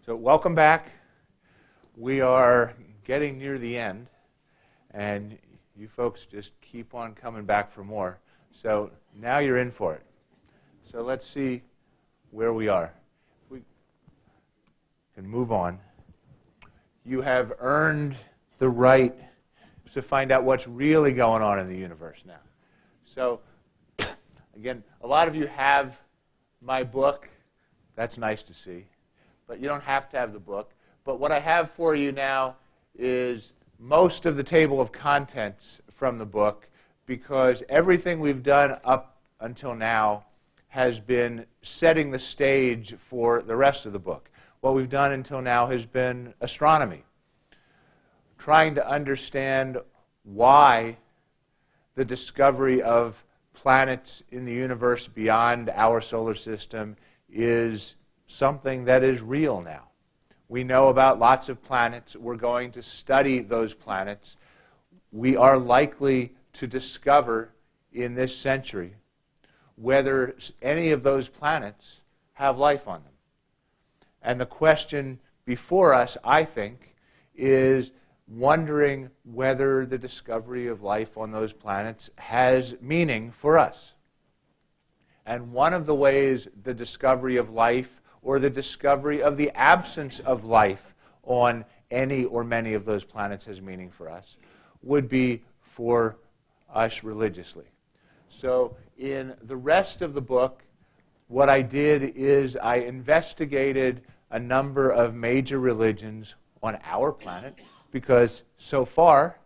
So welcome back. We are getting near the end, and you folks just keep on coming back for more. So now you're in for it. So let's see where we are. If we can move on. You have earned the right to find out what's really going on in the universe now. So again, a lot of you have my book. That's nice to see. But you don't have to have the book. But what I have for you now is most of the table of contents from the book, because everything we've done up until now has been setting the stage for the rest of the book. What we've done until now has been astronomy, trying to understand why the discovery of planets in the universe beyond our solar system is something that is real now. We know about lots of planets. We're going to study those planets. We are likely to discover in this century whether any of those planets have life on them. And the question before us, I think, is wondering whether the discovery of life on those planets has meaning for us. And one of the ways the discovery of life or the discovery of the absence of life on any or many of those planets has meaning for us would be for us religiously. So in the rest of the book, what I did is I investigated a number of major religions on our planet, because so far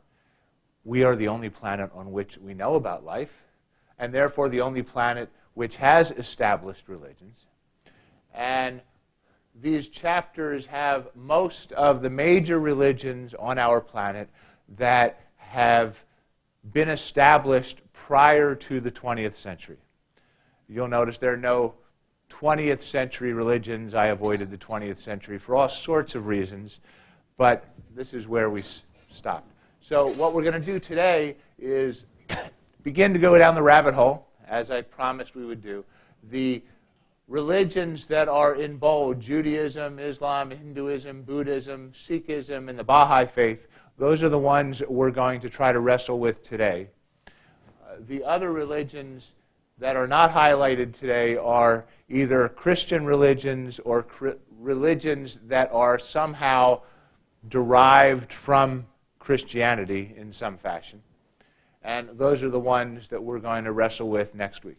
we are the only planet on which we know about life, and therefore the only planet which has established religions. And these chapters have most of the major religions on our planet that have been established prior to the 20th century. You'll notice there are no 20th century religions. I avoided the 20th century for all sorts of reasons, but this is where we stopped. So what we're going to do today is begin to go down the rabbit hole, as I promised we would do. The religions that are in bold, Judaism, Islam, Hinduism, Buddhism, Sikhism, and the Baha'i Faith, those are the ones we're going to try to wrestle with today. The other religions that are not highlighted today are either Christian religions or religions that are somehow derived from Christianity in some fashion. And those are the ones that we're going to wrestle with next week.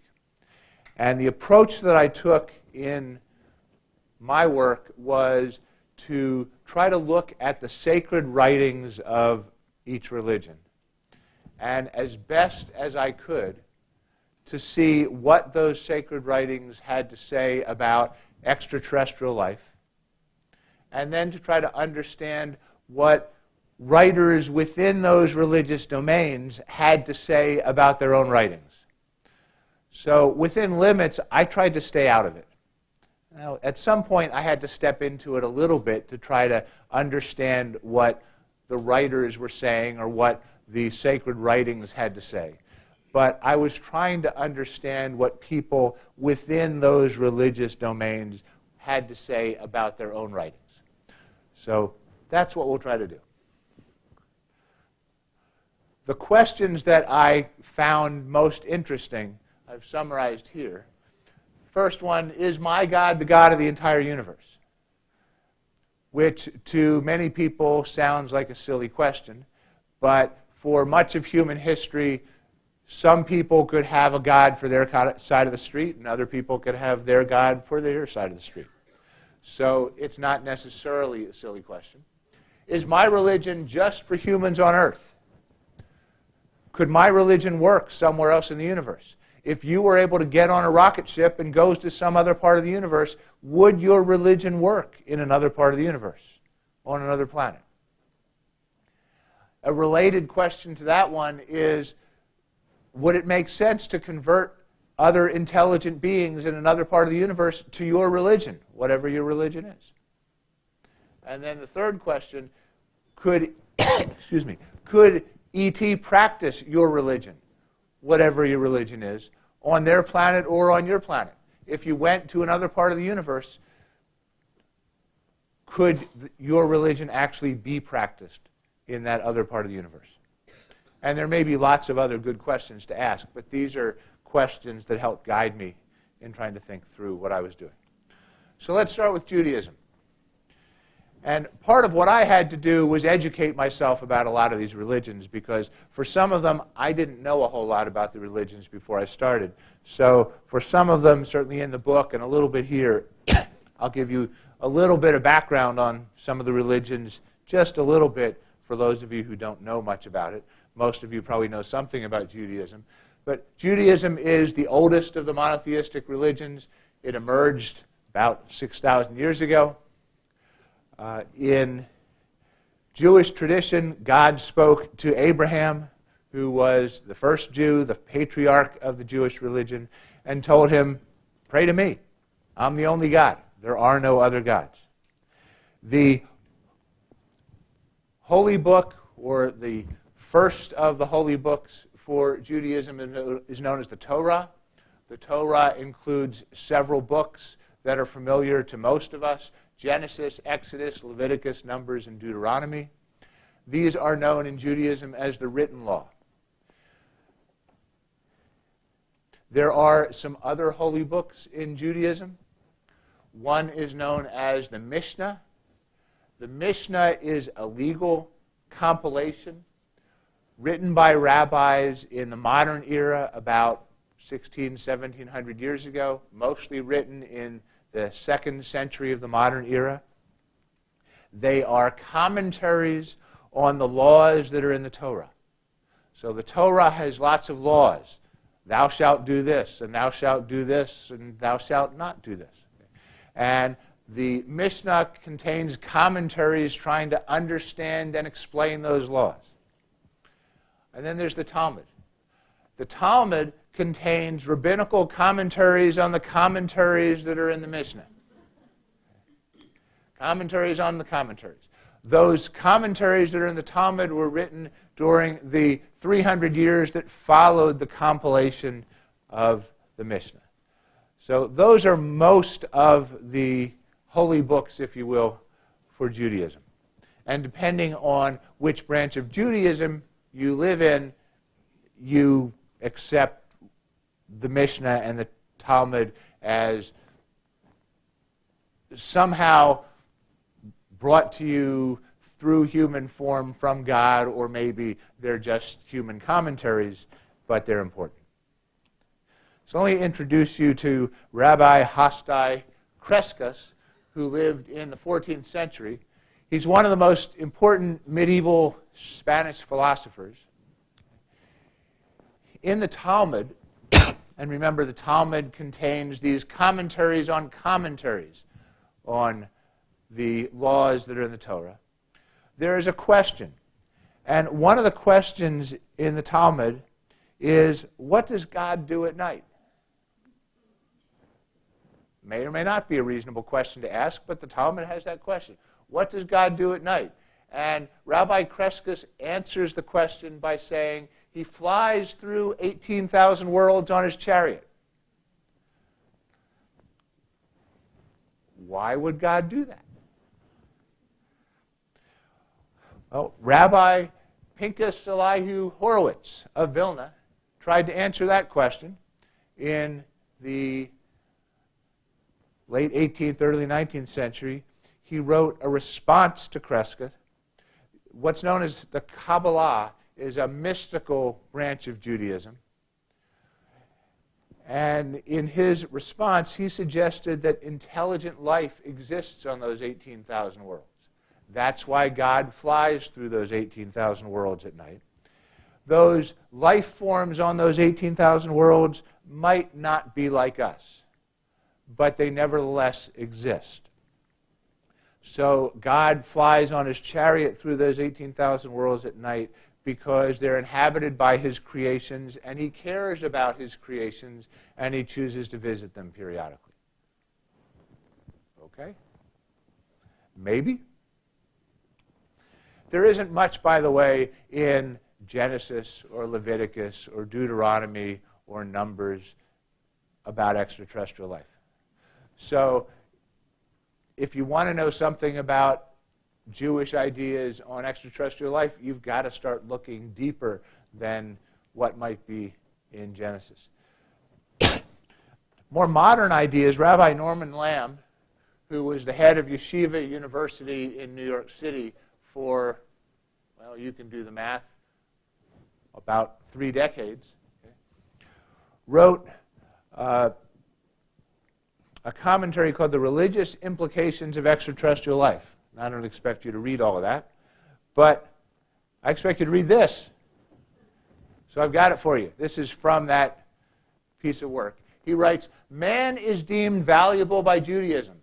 And the approach that I took in my work was to try to look at the sacred writings of each religion, and as best as I could, to see what those sacred writings had to say about extraterrestrial life, and then to try to understand what writers within those religious domains had to say about their own writings. So within limits, I tried to stay out of it. Now, at some point, I had to step into it a little bit to try to understand what the writers were saying or what the sacred writings had to say. But I was trying to understand what people within those religious domains had to say about their own writings. So that's what we'll try to do. The questions that I found most interesting I've summarized here. First one, is my God the God of the entire universe? Which to many people sounds like a silly question, but for much of human history, some people could have a God for their side of the street, and other people could have their God for their side of the street. So it's not necessarily a silly question. Is my religion just for humans on Earth? Could my religion work somewhere else in the universe? If you were able to get on a rocket ship and go to some other part of the universe, would your religion work in another part of the universe, on another planet? A related question to that one is, would it make sense to convert other intelligent beings in another part of the universe to your religion, whatever your religion is? And then the third question, could ET practice your religion, whatever your religion is, on their planet or on your planet? If you went to another part of the universe, could your religion actually be practiced in that other part of the universe? And there may be lots of other good questions to ask, but these are questions that help guide me in trying to think through what I was doing. So let's start with Judaism. And part of what I had to do was educate myself about a lot of these religions, because for some of them, I didn't know a whole lot about the religions before I started. So for some of them, certainly in the book and a little bit here, I'll give you a little bit of background on some of the religions, just a little bit for those of you who don't know much about it. Most of you probably know something about Judaism. But Judaism is the oldest of the monotheistic religions. It emerged about 6,000 years ago. In Jewish tradition, God spoke to Abraham, who was the first Jew, the patriarch of the Jewish religion, and told him, "Pray to me. I'm the only God. There are no other gods." The holy book, or the first of the holy books for Judaism, is known as the Torah. The Torah includes several books that are familiar to most of us: Genesis, Exodus, Leviticus, Numbers, and Deuteronomy. These are known in Judaism as the written law. There are some other holy books in Judaism. One is known as the Mishnah. The Mishnah is a legal compilation written by rabbis in the modern era about 1700 years ago, mostly written in the 2nd century of the modern era. They are commentaries on the laws that are in the Torah. So the Torah has lots of laws. Thou shalt do this, and thou shalt do this, and thou shalt not do this. And the Mishnah contains commentaries trying to understand and explain those laws. And then there's the Talmud. The Talmud contains rabbinical commentaries on the commentaries that are in the Mishnah. Commentaries on the commentaries. Those commentaries that are in the Talmud were written during the 300 years that followed the compilation of the Mishnah. So those are most of the holy books, if you will, for Judaism. And depending on which branch of Judaism you live in, you accept the Mishnah and the Talmud as somehow brought to you through human form from God, or maybe they're just human commentaries, but they're important. So let me introduce you to Rabbi Hasti Crescas, who lived in the 14th century. He's one of the most important medieval Spanish philosophers. In the Talmud, and remember, the Talmud contains these commentaries on the laws that are in the Torah. There is a question. And one of the questions in the Talmud is, what does God do at night? May or may not be a reasonable question to ask, but the Talmud has that question. What does God do at night? And Rabbi Crescas answers the question by saying he flies through 18,000 worlds on his chariot. Why would God do that? Well, Rabbi Pinchas Elihu Horowitz of Vilna tried to answer that question in the late 18th, early 19th century. He wrote a response to Crescas. What's known as the Kabbalah is a mystical branch of Judaism. And in his response, he suggested that intelligent life exists on those 18,000 worlds. That's why God flies through those 18,000 worlds at night. Those life forms on those 18,000 worlds might not be like us, but they nevertheless exist. So God flies on his chariot through those 18,000 worlds at night because they're inhabited by his creations, and he cares about his creations, and he chooses to visit them periodically. Okay? Maybe. There isn't much, by the way, in Genesis or Leviticus or Deuteronomy or Numbers about extraterrestrial life. So if you want to know something about Jewish ideas on extraterrestrial life, you've got to start looking deeper than what might be in Genesis. More modern ideas, Rabbi Norman Lamb, who was the head of Yeshiva University in New York City for, well, you can do the math, about 3 decades, okay, wrote a commentary called The Religious Implications of Extraterrestrial Life. I don't expect you to read all of that, but I expect you to read this. So I've got it for you. This is from that piece of work. He writes, "Man is deemed valuable by Judaism.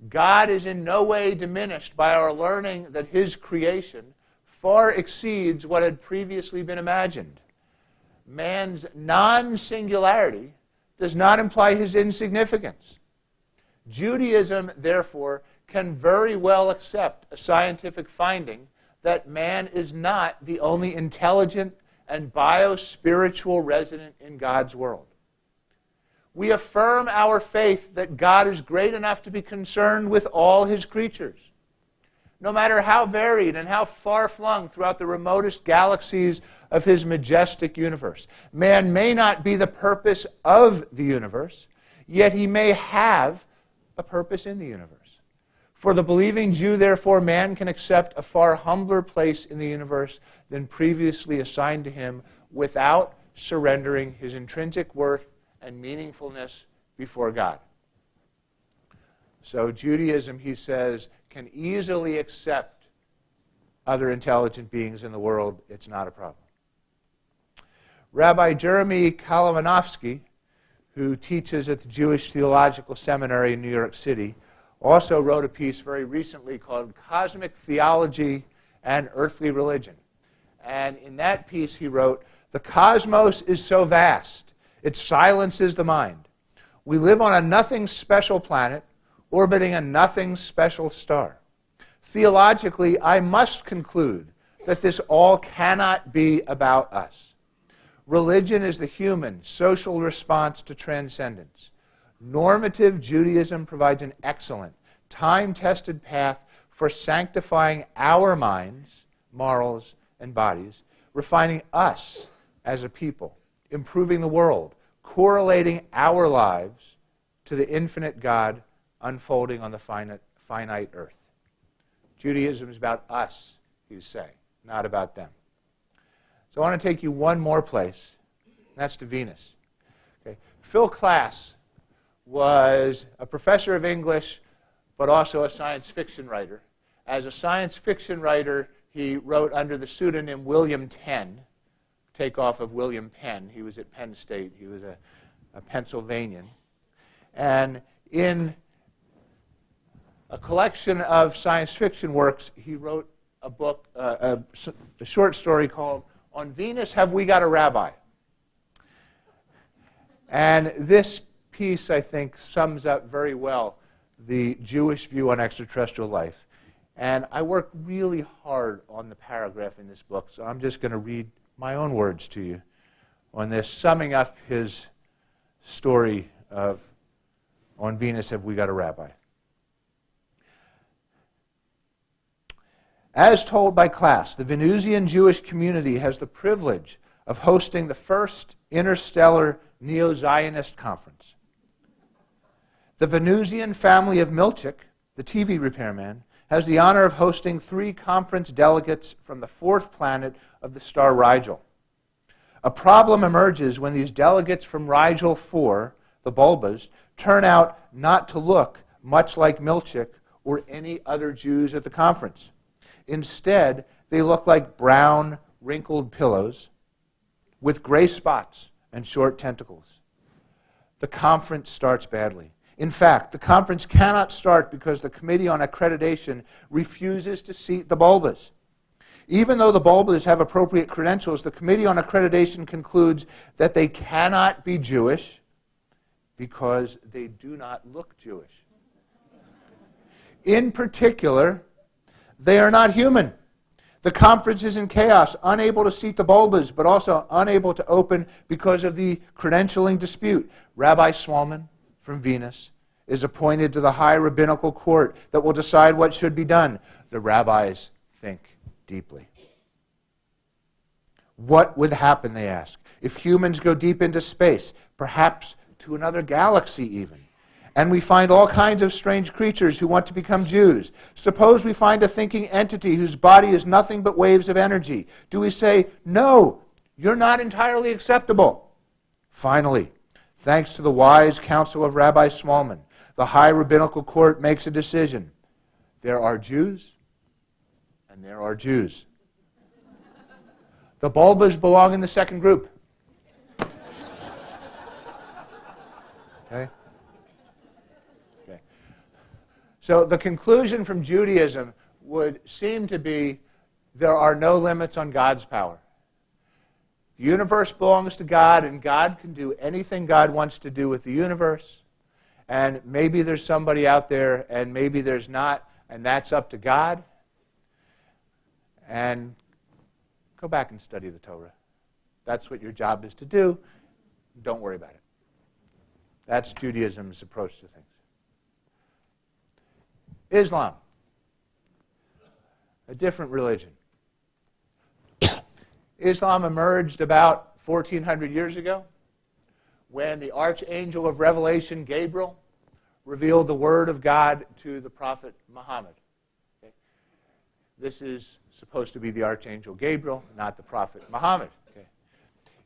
God is in no way diminished by our learning that his creation far exceeds what had previously been imagined. Man's non-singularity does not imply his insignificance. Judaism, therefore, can very well accept a scientific finding that man is not the only intelligent and bio-spiritual resident in God's world. We affirm our faith that God is great enough to be concerned with all his creatures. No matter how varied and how far-flung throughout the remotest galaxies of his majestic universe, man may not be the purpose of the universe, yet he may have a purpose in the universe. For the believing Jew, therefore, man can accept a far humbler place in the universe than previously assigned to him without surrendering his intrinsic worth and meaningfulness before God." So Judaism, he says, can easily accept other intelligent beings in the world. It's not a problem. Rabbi Jeremy Kalamanovsky, who teaches at the Jewish Theological Seminary in New York City, also wrote a piece very recently called Cosmic Theology and Earthly Religion. And in that piece he wrote, "The cosmos is so vast, it silences the mind. We live on a nothing special planet, orbiting a nothing special star. Theologically, I must conclude that this all cannot be about us. Religion is the human, social response to transcendence. Normative Judaism provides an excellent, time-tested path for sanctifying our minds, morals, and bodies, refining us as a people, improving the world, correlating our lives to the infinite God unfolding on the finite earth." Judaism is about us, he's saying, not about them. So I want to take you one more place, and that's to Venus. Okay. Phil Klass was a professor of English, but also a science fiction writer. As a science fiction writer, he wrote under the pseudonym William Tenn, takeoff of William Penn. He was at Penn State. He was a Pennsylvanian. And in a collection of science fiction works, he wrote a book, a short story called "On Venus, Have We Got a Rabbi?" And this piece, I think, sums up very well the Jewish view on extraterrestrial life. And I worked really hard on the paragraph in this book, so I'm just going to read my own words to you on this, summing up his story of "On Venus, Have We Got a Rabbi?" As told by Klass, the Venusian Jewish community has the privilege of hosting the first interstellar Neo-Zionist conference. The Venusian family of Milchik, the TV repairman, has the honor of hosting 3 conference delegates from the 4th planet of the star Rigel. A problem emerges when these delegates from Rigel 4, the Bulbas, turn out not to look much like Milchik or any other Jews at the conference. Instead, they look like brown, wrinkled pillows with gray spots and short tentacles. The conference starts badly. In fact, the conference cannot start because the Committee on Accreditation refuses to seat the Bulbas. Even though the Bulbas have appropriate credentials, the Committee on Accreditation concludes that they cannot be Jewish because they do not look Jewish. In particular, they are not human. The conference is in chaos, unable to seat the Bulbas, but also unable to open because of the credentialing dispute. Rabbi Swalman from Venus is appointed to the high rabbinical court that will decide what should be done. The rabbis think deeply. What would happen, they ask, if humans go deep into space, perhaps to another galaxy even, and we find all kinds of strange creatures who want to become Jews? Suppose we find a thinking entity whose body is nothing but waves of energy. Do we say, no, you're not entirely acceptable? Finally, thanks to the wise counsel of Rabbi Smallman, the high rabbinical court makes a decision. There are Jews, and there are Jews. The Bulbas belong in the second group. Okay? Okay. So the conclusion from Judaism would seem to be there are no limits on God's power. The universe belongs to God, and God can do anything God wants to do with the universe. And maybe there's somebody out there, and maybe there's not, and that's up to God. And go back and study the Torah. That's what your job is to do. Don't worry about it. That's Judaism's approach to things. Islam, a different religion. Islam emerged about 1,400 years ago when the archangel of Revelation, Gabriel, revealed the word of God to the prophet Muhammad. Okay? This is supposed to be the archangel Gabriel, not the prophet Muhammad. Okay?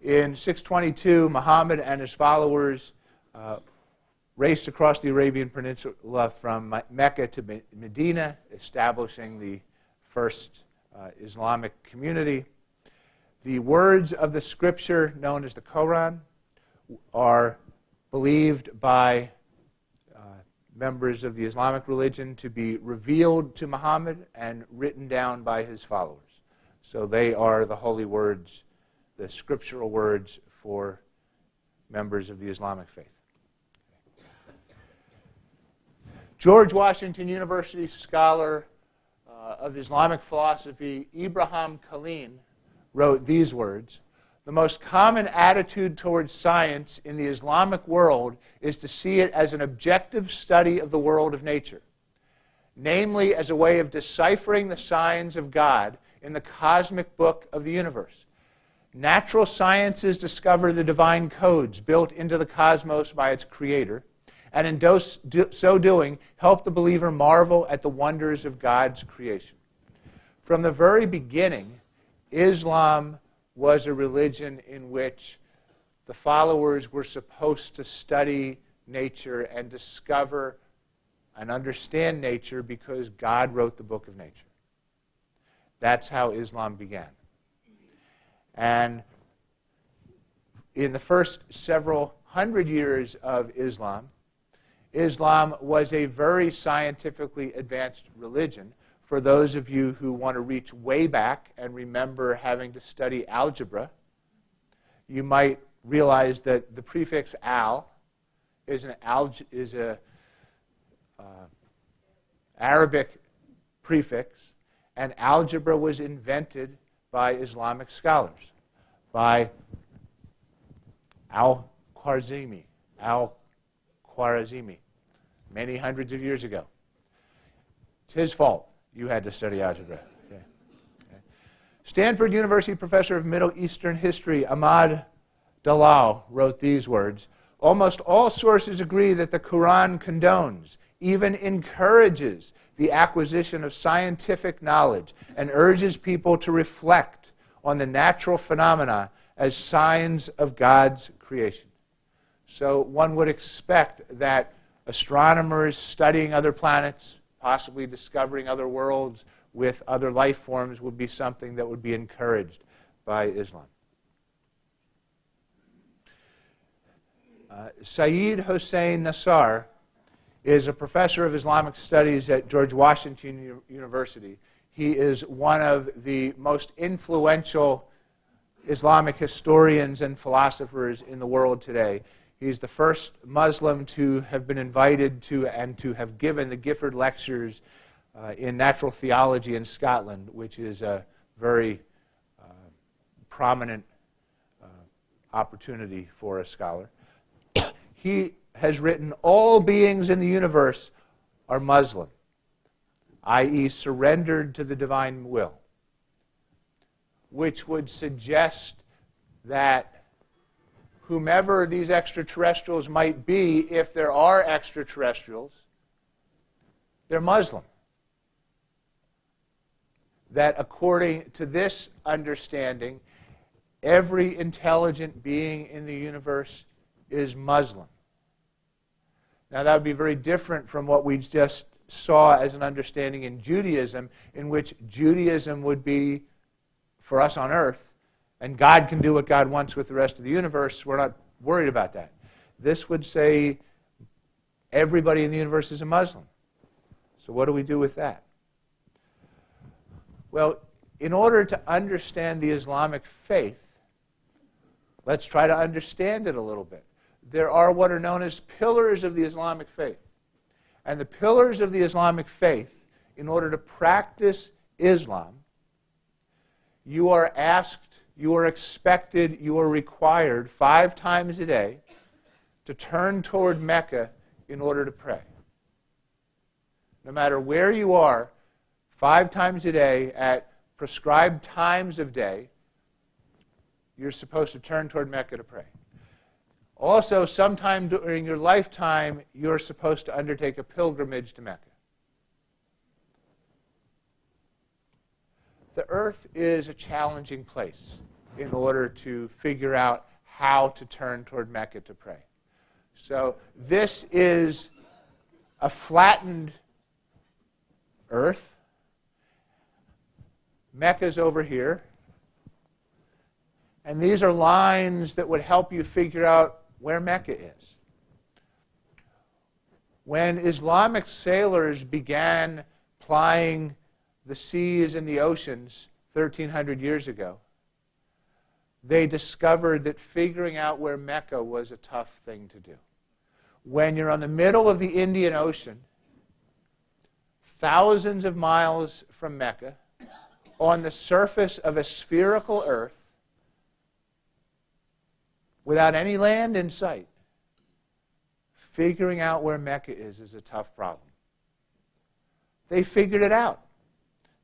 In 622, Muhammad and his followers raced across the Arabian Peninsula from Mecca to Medina, establishing the first Islamic community. The words of the scripture known as the Quran are believed by members of the Islamic religion to be revealed to Muhammad and written down by his followers. So they are the holy words, the scriptural words for members of the Islamic faith. George Washington University scholar of Islamic philosophy, Ibrahim Khalil, wrote these words: the most common attitude towards science in the Islamic world is to see it as an objective study of the world of nature, namely as a way of deciphering the signs of God in the cosmic book of the universe. Natural sciences discover the divine codes built into the cosmos by its creator, and in so doing, help the believer marvel at the wonders of God's creation. From the very beginning, Islam was a religion in which the followers were supposed to study nature and discover and understand nature because God wrote the book of nature. That's how Islam began. And in the first several hundred years of Islam, Islam was a very scientifically advanced religion. For those of you who want to reach way back and remember having to study algebra, you might realize that the prefix al is an Arabic prefix, and algebra was invented by Islamic scholars, by Al-Khwarizmi, many hundreds of years ago. It's his fault you had to study algebra. Okay. Stanford University professor of Middle Eastern history, Ahmad Dalal, wrote these words: almost all sources agree that the Quran condones, even encourages, the acquisition of scientific knowledge and urges people to reflect on the natural phenomena as signs of God's creation. So one would expect that astronomers studying other planets, possibly discovering other worlds with other life forms, would be something that would be encouraged by Islam. Saeed Hossein Nassar is a professor of Islamic studies at George Washington University. He is one of the most influential Islamic historians and philosophers in the world today. He's the first Muslim to have been invited to and to have given the Gifford Lectures in natural theology in Scotland, which is a very prominent opportunity for a scholar. He has written, all beings in the universe are Muslim, i.e. surrendered to the divine will, which would suggest that whomever these extraterrestrials might be, if there are extraterrestrials, they're Muslim. That according to this understanding, every intelligent being in the universe is Muslim. Now that would be very different from what we just saw as an understanding in Judaism, in which Judaism would be for us on earth, and God can do what God wants with the rest of the universe. We're not worried about that. This would say everybody in the universe is a Muslim. So what do we do with that? Well, in order to understand the Islamic faith, let's try to understand it a little bit. There are what are known as pillars of the Islamic faith. And the pillars of the Islamic faith, in order to practice Islam, you are asked, you are expected, you are required 5 times a day to turn toward Mecca in order to pray. No matter where you are, 5 times a day at prescribed times of day, you're supposed to turn toward Mecca to pray. Also, sometime during your lifetime, you're supposed to undertake a pilgrimage to Mecca. The earth is a challenging place in order to figure out how to turn toward Mecca to pray. So this is a flattened earth. Mecca's over here. And these are lines that would help you figure out where Mecca is. When Islamic sailors began plying the seas and the oceans 1,300 years ago, they discovered that figuring out where Mecca was a tough thing to do. When you're on the middle of the Indian Ocean, thousands of miles from Mecca, on the surface of a spherical earth, without any land in sight, figuring out where Mecca is a tough problem. They figured it out.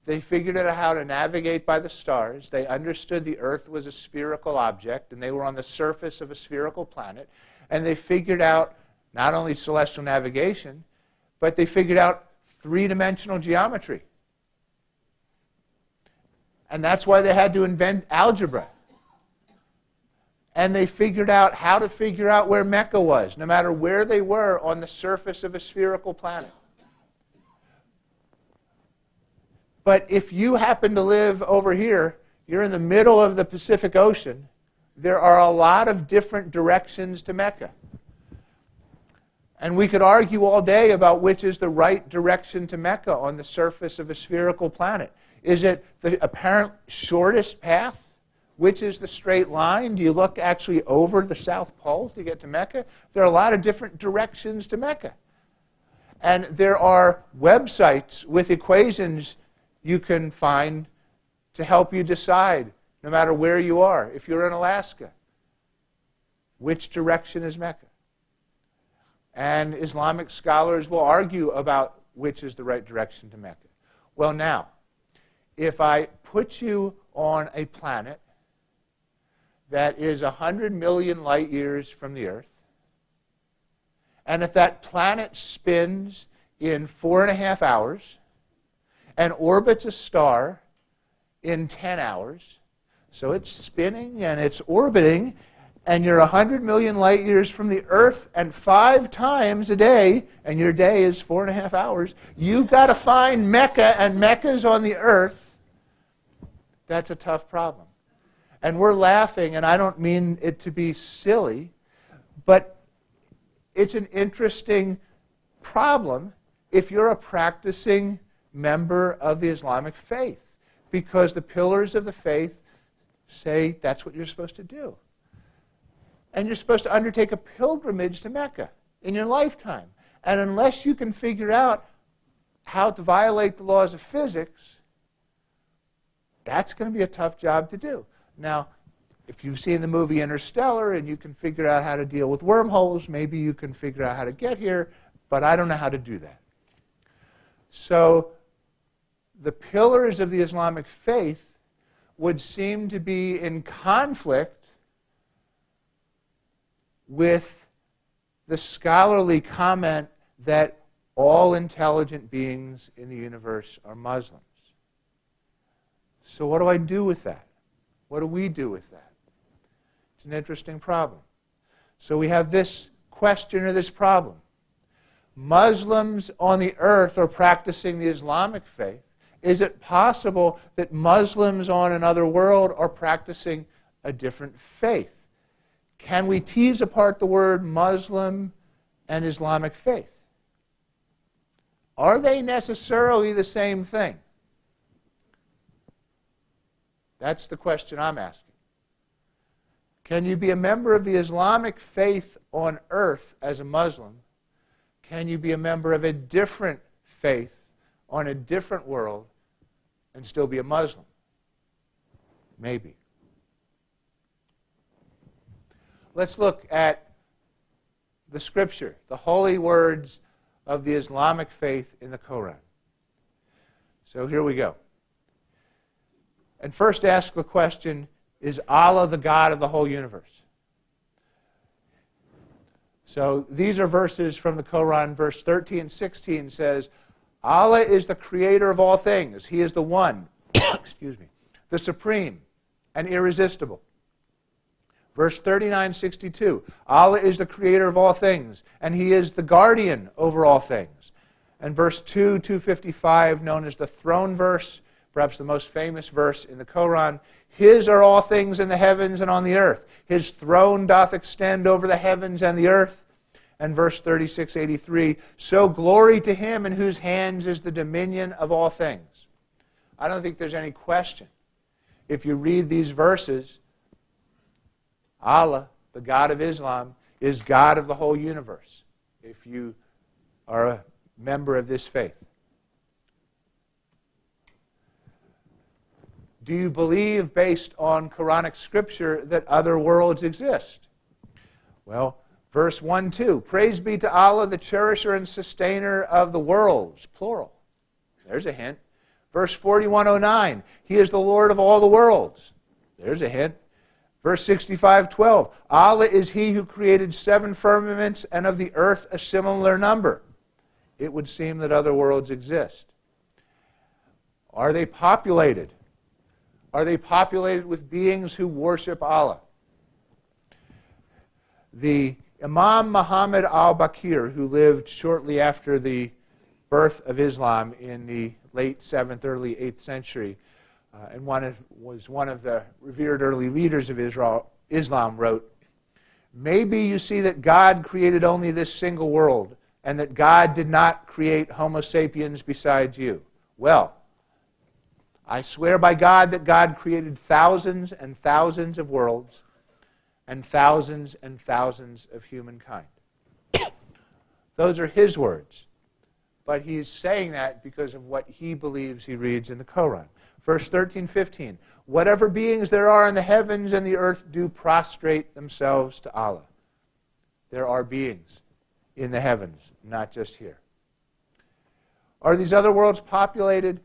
They figured out how to navigate by the stars. They understood the earth was a spherical object, and they were on the surface of a spherical planet. And they figured out not only celestial navigation, but they figured out 3-dimensional geometry. And that's why they had to invent algebra. And they figured out how to figure out where Mecca was, no matter where they were on the surface of a spherical planet. But if you happen to live over here, you're in the middle of the Pacific Ocean, there are a lot of different directions to Mecca. And we could argue all day about which is the right direction to Mecca on the surface of a spherical planet. Is it the apparent shortest path? Which is the straight line? Do you look actually over the South Pole to get to Mecca? There are a lot of different directions to Mecca. And there are websites with equations you can find to help you decide, no matter where you are, if you're in Alaska, which direction is Mecca. And Islamic scholars will argue about which is the right direction to Mecca. Well, now, if I put you on a planet that is 100 million light years from the Earth, and if that planet spins in 4.5 hours and orbits a star in 10 hours, so it's spinning and it's orbiting, and you're 100 million light years from the Earth, and 5 times a day, and your day is 4.5 hours, you've got to find Mecca, and Mecca's on the Earth. That's a tough problem. And we're laughing, and I don't mean it to be silly, but it's an interesting problem if you're a practicing member of the Islamic faith, because the pillars of the faith say that's what you're supposed to do. And you're supposed to undertake a pilgrimage to Mecca in your lifetime. And unless you can figure out how to violate the laws of physics, that's going to be a tough job to do. Now, if you've seen the movie Interstellar and you can figure out how to deal with wormholes, maybe you can figure out how to get here, but I don't know how to do that. So the pillars of the Islamic faith would seem to be in conflict with the scholarly comment that all intelligent beings in the universe are Muslims. So what do I do with that? What do we do with that? It's an interesting problem. So we have this question or this problem. Muslims on the earth are practicing the Islamic faith. Is it possible that Muslims on another world are practicing a different faith? Can we tease apart the word Muslim and Islamic faith? Are they necessarily the same thing? That's the question I'm asking. Can you be a member of the Islamic faith on earth as a Muslim? Can you be a member of a different faith on a different world and still be a Muslim? Maybe. Let's look at the scripture, the holy words of the Islamic faith in the Quran. So here we go. And first ask the question, is Allah the God of the whole universe? So these are verses from the Quran. Verse 13 and 16 says, Allah is the creator of all things. He is the one, excuse me, the supreme and irresistible. Verse 39-62, Allah is the creator of all things, and He is the guardian over all things. And verse 2:255, known as the throne verse, perhaps the most famous verse in the Quran, His are all things in the heavens and on the earth. His throne doth extend over the heavens and the earth. And verse 36-83, so glory to Him in whose hands is the dominion of all things. I don't think there's any question. If you read these verses, Allah, the God of Islam, is God of the whole universe, if you are a member of this faith. Do you believe, based on Quranic scripture, that other worlds exist? Well, verse 1-2, praise be to Allah, the cherisher and sustainer of the worlds, plural. There's a hint. Verse 41:09, He is the Lord of all the worlds. There's a hint. Verse 65:12, Allah is He who created 7 firmaments and of the earth a similar number. It would seem that other worlds exist. Are they populated? Are they populated with beings who worship Allah? The Imam Muhammad al-Baqir, who lived shortly after the birth of Islam in the late 7th, early 8th century, and was one of the revered early leaders of Islam, wrote, maybe you see that God created only this single world, and that God did not create Homo sapiens besides you. Well, I swear by God that God created thousands and thousands of worlds and thousands of humankind. Those are His words. But He's saying that because of what He believes He reads in the Quran. Verse 13-15, whatever beings there are in the heavens and the earth do prostrate themselves to Allah. There are beings in the heavens, not just here. Are these other worlds populated?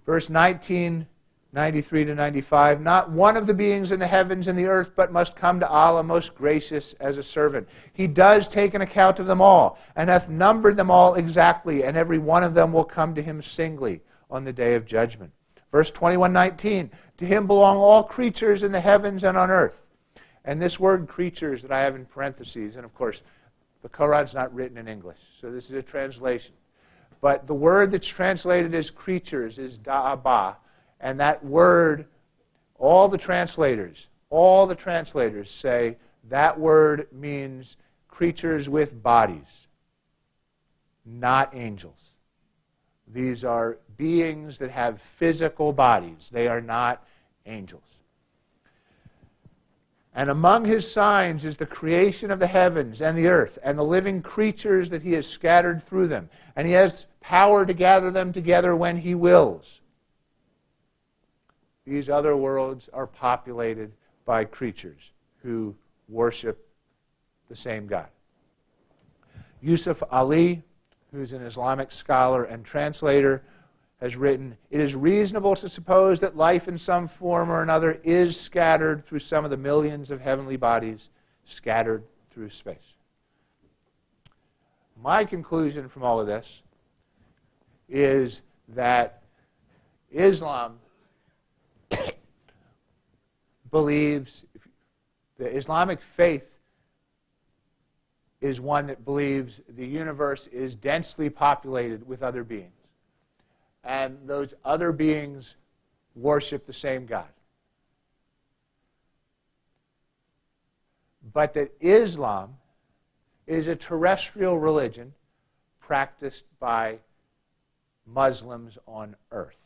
Verse 19, 93-95, not one of the beings in the heavens and the earth, but must come to Allah most gracious as a servant. He does take an account of them all, and hath numbered them all exactly, and every one of them will come to Him singly on the day of judgment. Verse 21-19, to Him belong all creatures in the heavens and on earth. And this word creatures that I have in parentheses, and of course, the Quran's not written in English, so this is a translation. But the word that's translated as creatures is da'aba, and that word, all the translators say that word means creatures with bodies, not angels. These are beings that have physical bodies. They are not angels. And among His signs is the creation of the heavens and the earth and the living creatures that He has scattered through them. And He has power to gather them together when He wills. These other worlds are populated by creatures who worship the same God. Yusuf Ali, who's an Islamic scholar and translator, has written, "It is reasonable to suppose that life in some form or another is scattered through some of the millions of heavenly bodies scattered through space." My conclusion from all of this is that Islam believes, the Islamic faith is one that believes the universe is densely populated with other beings. And those other beings worship the same God. But that Islam is a terrestrial religion practiced by Muslims on earth.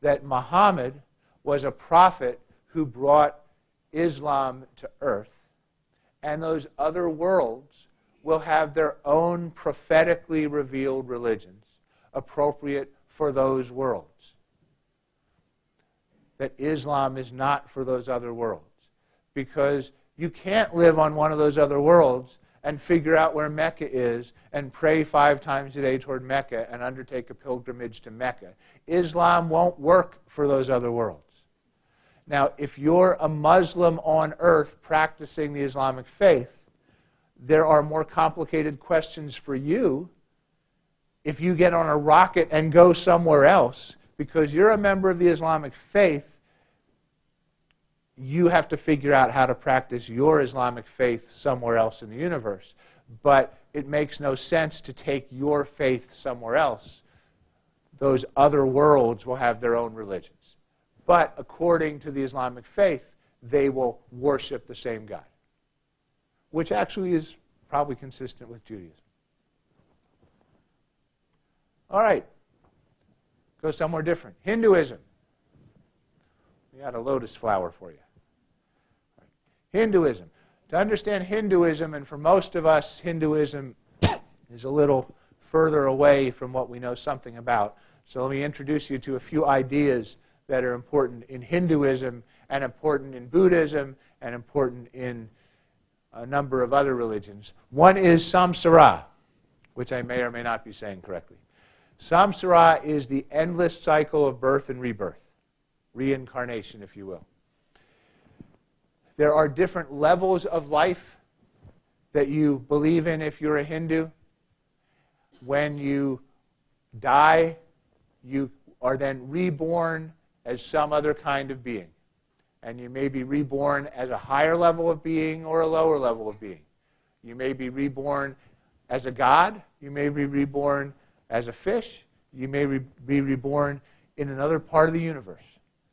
That Muhammad was a prophet who brought Islam to earth, and those other worlds will have their own prophetically revealed religions appropriate for those worlds. That Islam is not for those other worlds, because you can't live on one of those other worlds and figure out where Mecca is and pray 5 times a day toward Mecca and undertake a pilgrimage to Mecca. Islam won't work for those other worlds. Now, if you're a Muslim on earth practicing the Islamic faith, there are more complicated questions for you if you get on a rocket and go somewhere else. Because you're a member of the Islamic faith, you have to figure out how to practice your Islamic faith somewhere else in the universe. But it makes no sense to take your faith somewhere else. Those other worlds will have their own religions. But according to the Islamic faith, they will worship the same God, which actually is probably consistent with Judaism. All right, go somewhere different. Hinduism. We got a lotus flower for you. Right. Hinduism. To understand Hinduism, and for most of us, Hinduism is a little further away from what we know something about. So let me introduce you to a few ideas that are important in Hinduism and important in Buddhism and important in a number of other religions. One is samsara, which I may or may not be saying correctly. Samsara is the endless cycle of birth and rebirth, reincarnation, if you will. There are different levels of life that you believe in if you're a Hindu. When you die, you are then reborn as some other kind of being. And you may be reborn as a higher level of being or a lower level of being. You may be reborn as a god. You may be reborn as a fish. You may be reborn in another part of the universe,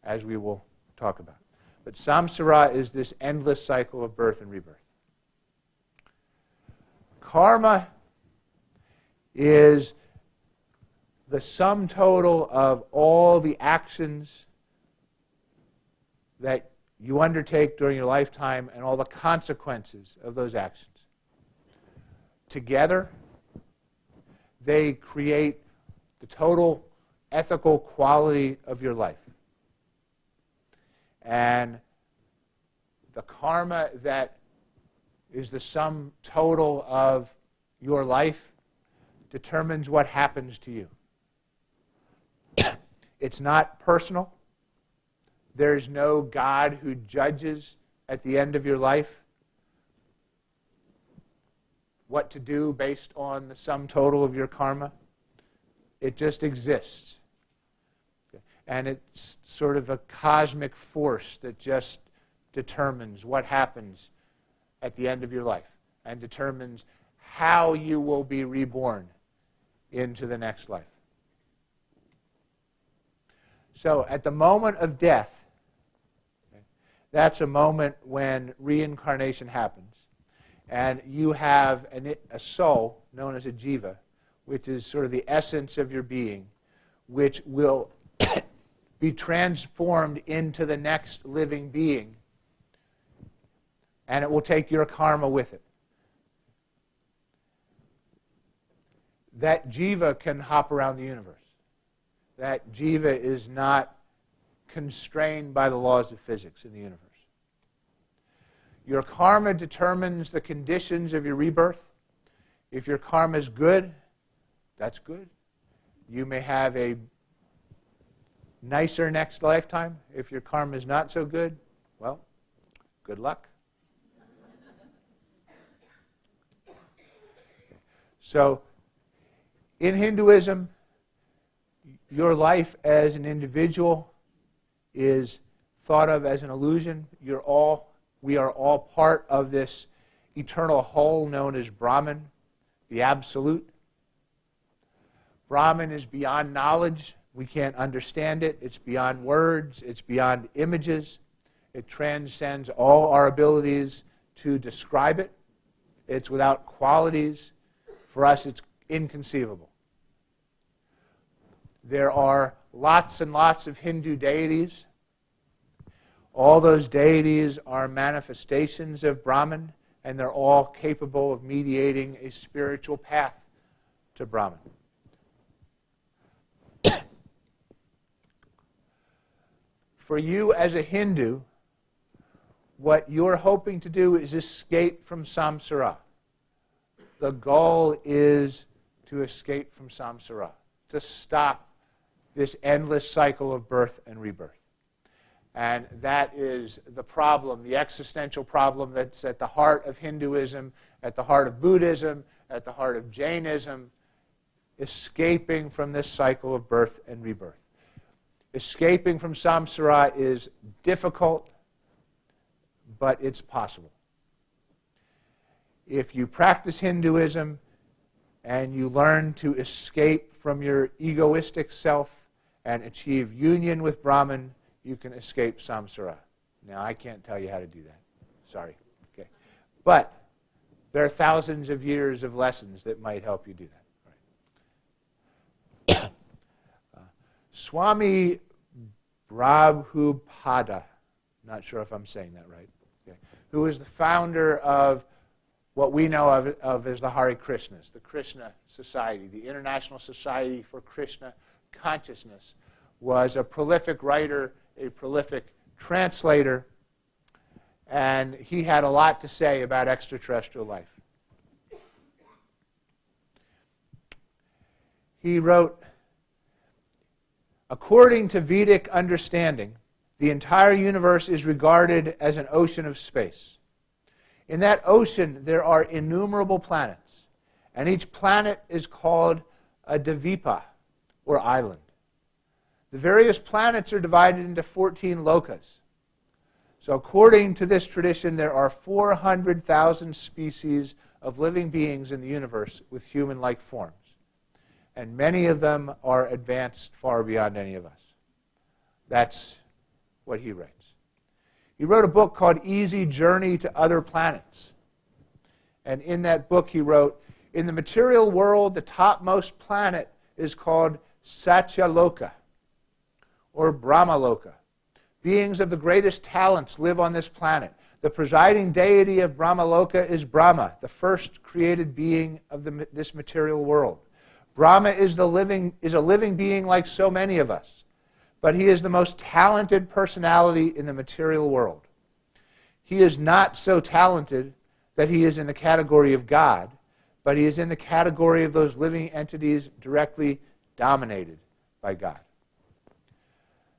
as we will talk about. But samsara is this endless cycle of birth and rebirth. Karma is the sum total of all the actions that you undertake during your lifetime and all the consequences of those actions. Together, they create the total ethical quality of your life. And the karma that is the sum total of your life determines what happens to you. It's not personal. There's no God who judges at the end of your life what to do based on the sum total of your karma. It just exists. And it's sort of a cosmic force that just determines what happens at the end of your life and determines how you will be reborn into the next life. So at the moment of death, that's a moment when reincarnation happens. And you have a soul known as a jiva, which is sort of the essence of your being, which will be transformed into the next living being. And it will take your karma with it. That jiva can hop around the universe. That jiva is not constrained by the laws of physics in the universe. Your karma determines the conditions of your rebirth. If your karma is good, that's good. You may have a nicer next lifetime. If your karma is not so good, well, good luck. So, in Hinduism, your life as an individual is thought of as an illusion. We are all part of this eternal whole known as Brahman, the Absolute. Brahman is beyond knowledge. We can't understand it. It's beyond words. It's beyond images. It transcends all our abilities to describe it. It's without qualities. For us, it's inconceivable. There are lots and lots of Hindu deities. All those deities are manifestations of Brahman, and they're all capable of mediating a spiritual path to Brahman. For you as a Hindu, what you're hoping to do is escape from samsara. The goal is to escape from samsara, to stop this endless cycle of birth and rebirth. And that is the problem, the existential problem that's at the heart of Hinduism, at the heart of Buddhism, at the heart of Jainism, escaping from this cycle of birth and rebirth. Escaping from samsara is difficult, but it's possible. If you practice Hinduism and you learn to escape from your egoistic self and achieve union with Brahman, you can escape samsara. Now, I can't tell you how to do that. Sorry. Okay. But there are thousands of years of lessons that might help you do that. Right. Swami Prabhupada, not sure if I'm saying that right, okay, who is the founder of what we know of as the Hare Krishnas, the Krishna Society, the International Society for Krishna Consciousness, was a prolific writer, a prolific translator, and he had a lot to say about extraterrestrial life. He wrote, according to Vedic understanding, the entire universe is regarded as an ocean of space. In that ocean, there are innumerable planets, and each planet is called a Dvipa, or island. The various planets are divided into 14 lokas. So according to this tradition, there are 400,000 species of living beings in the universe with human-like forms. And many of them are advanced far beyond any of us. That's what he writes. He wrote a book called Easy Journey to Other Planets. And in that book he wrote, in the material world, the topmost planet is called Satyaloka, or Brahmaloka. Beings of the greatest talents live on this planet. The presiding deity of Brahmaloka is Brahma, the first created being of this material world. Brahma is a living being like so many of us, but he is the most talented personality in the material world. He is not so talented that he is in the category of God, but he is in the category of those living entities directly dominated by God.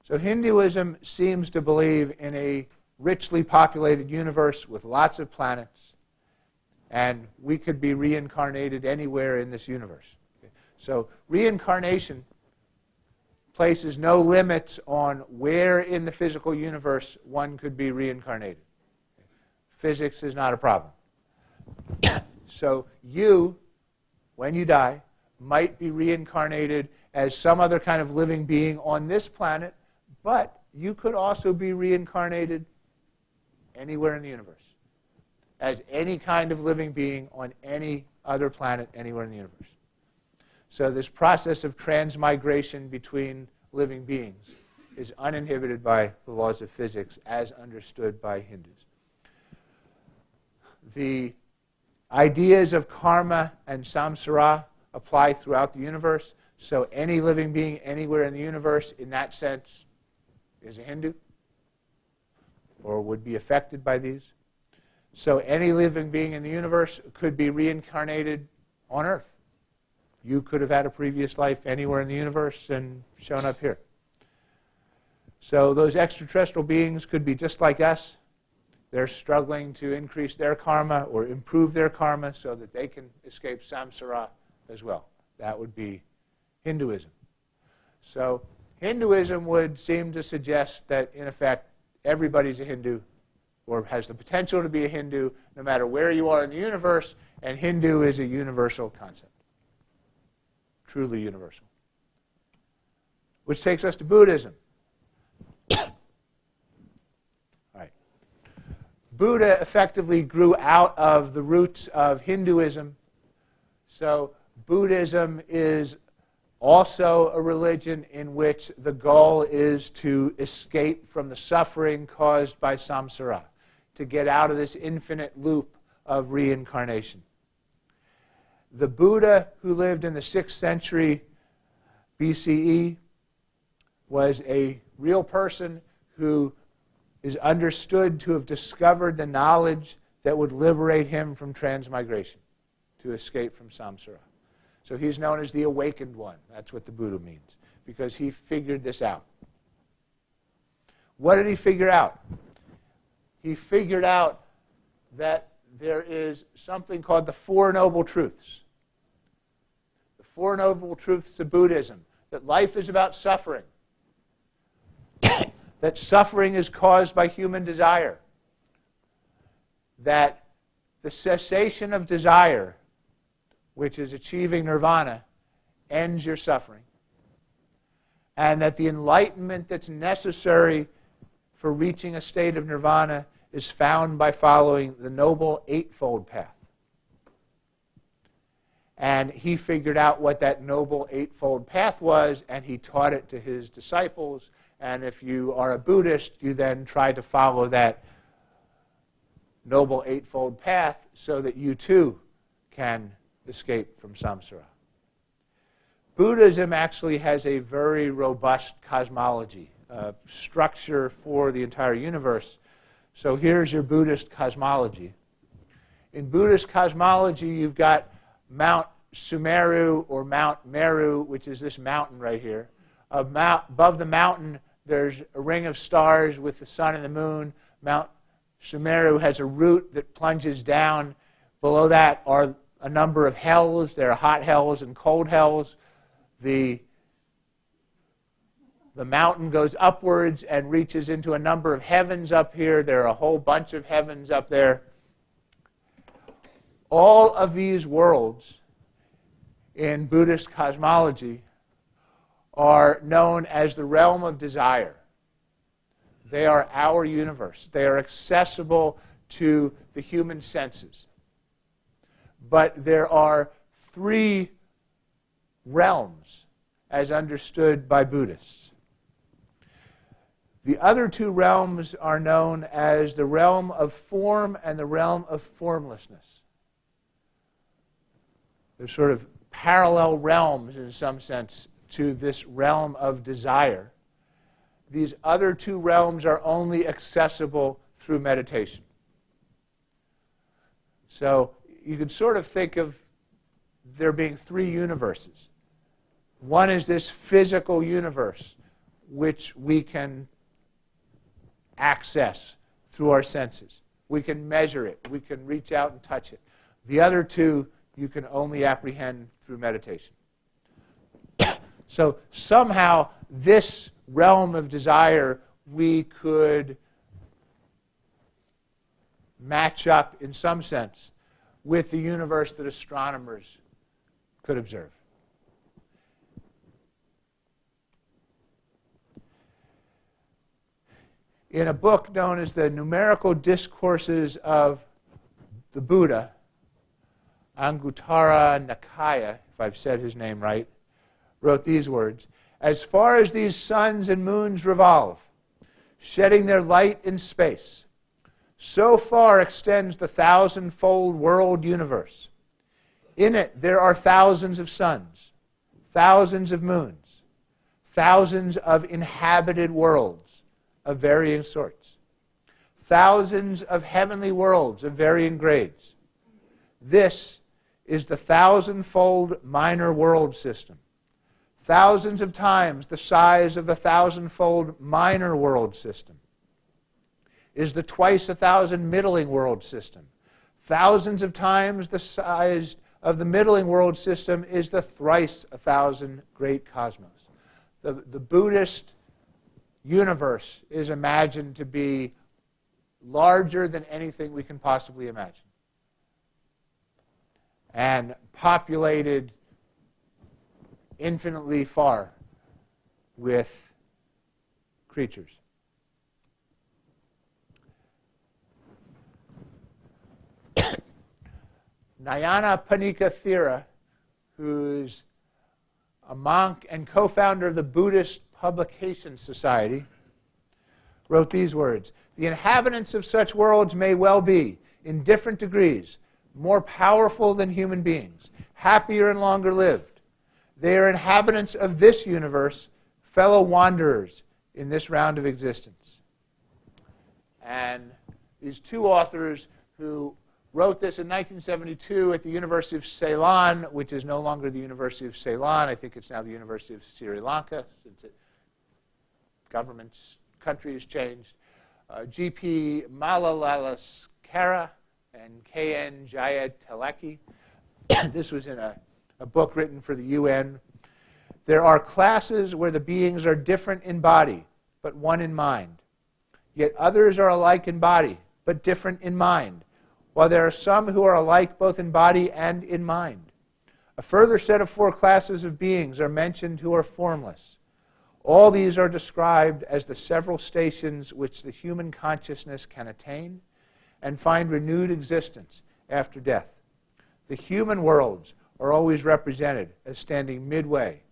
So Hinduism seems to believe in a richly populated universe with lots of planets, and we could be reincarnated anywhere in this universe. Okay? So reincarnation places no limits on where in the physical universe one could be reincarnated. Okay? Physics is not a problem. So you, when you die, might be reincarnated as some other kind of living being on this planet, but you could also be reincarnated anywhere in the universe as any kind of living being on any other planet anywhere in the universe. So this process of transmigration between living beings is uninhibited by the laws of physics as understood by Hindus. The ideas of karma and samsara apply throughout the universe, so any living being anywhere in the universe, in that sense, is a Hindu or would be affected by these. So any living being in the universe could be reincarnated on Earth. You could have had a previous life anywhere in the universe and shown up here. So those extraterrestrial beings could be just like us. They're struggling to increase their karma or improve their karma so that they can escape samsara as well. That would be Hinduism. So Hinduism would seem to suggest that, in effect, everybody's a Hindu or has the potential to be a Hindu no matter where you are in the universe, and Hindu is a universal concept. Truly universal. Which takes us to Buddhism. Buddha effectively grew out of the roots of Hinduism. So Buddhism is also a religion in which the goal is to escape from the suffering caused by samsara, to get out of this infinite loop of reincarnation. The Buddha who lived in the 6th century BCE was a real person who is understood to have discovered the knowledge that would liberate him from transmigration, to escape from samsara. So he's known as the awakened one. That's what the Buddha means, because he figured this out. What did he figure out? He figured out that there is something called the Four Noble Truths. The Four Noble Truths of Buddhism, that life is about suffering. That suffering is caused by human desire. That the cessation of desire, which is achieving nirvana, ends your suffering. And that the enlightenment that's necessary for reaching a state of nirvana is found by following the Noble Eightfold Path. And he figured out what that Noble Eightfold Path was, and he taught it to his disciples. And if you are a Buddhist, you then try to follow that Noble Eightfold Path so that you too can escape from samsara. Buddhism actually has a very robust cosmology, structure for the entire universe. So here's your Buddhist cosmology. In Buddhist cosmology, you've got Mount Sumeru or Mount Meru, which is this mountain right here. Above the mountain, there's a ring of stars with the sun and the moon. Mount Sumeru has a root that plunges down. Below that are a number of hells. There are hot hells and cold hells. The mountain goes upwards and reaches into a number of heavens up here. There are a whole bunch of heavens up there. All of these worlds in Buddhist cosmology are known as the realm of desire. They are our universe. They are accessible to the human senses. But there are 3 realms as understood by Buddhists. The other 2 realms are known as the realm of form and the realm of formlessness. They're sort of parallel realms in some sense to this realm of desire. These other 2 realms are only accessible through meditation. So you can sort of think of there being 3 universes. One is this physical universe, which we can access through our senses. We can measure it. We can reach out and touch it. The other 2 you can only apprehend through meditation. So somehow this realm of desire we could match up in some sense with the universe that astronomers could observe. In a book known as the Numerical Discourses of the Buddha, Anguttara Nikaya, if I've said his name right, wrote these words: "As far as these suns and moons revolve, shedding their light in space, so far extends the 1,000-fold world universe. In it there are thousands of suns, thousands of moons, thousands of inhabited worlds of varying sorts, thousands of heavenly worlds of varying grades. This is the thousand-fold minor world system. Thousands of times the size of the thousand-fold minor world system is the twice 1,000 middling world system. Thousands of times the size of the middling world system is the thrice 1,000 great cosmos. The Buddhist universe is imagined to be larger than anything we can possibly imagine, and populated infinitely far with creatures. Nyana Panika Thera, who's a monk and co-founder of the Buddhist Publication Society, wrote these words: "The inhabitants of such worlds may well be, in different degrees, more powerful than human beings, happier and longer lived. They are inhabitants of this universe, fellow wanderers in this round of existence." And these two authors who wrote this in 1972 at the University of Ceylon, which is no longer the University of Ceylon. I think it's now the University of Sri Lanka, since country has changed. G.P. Malalaskara and K.N. Jaya Teleki. This was in a book written for the UN. "There are classes where the beings are different in body, but one in mind. Yet others are alike in body, but different in mind, while there are some who are alike both in body and in mind. A further set of 4 classes of beings are mentioned who are formless. All these are described as the several stations which the human consciousness can attain and find renewed existence after death. The human worlds are always represented as standing midway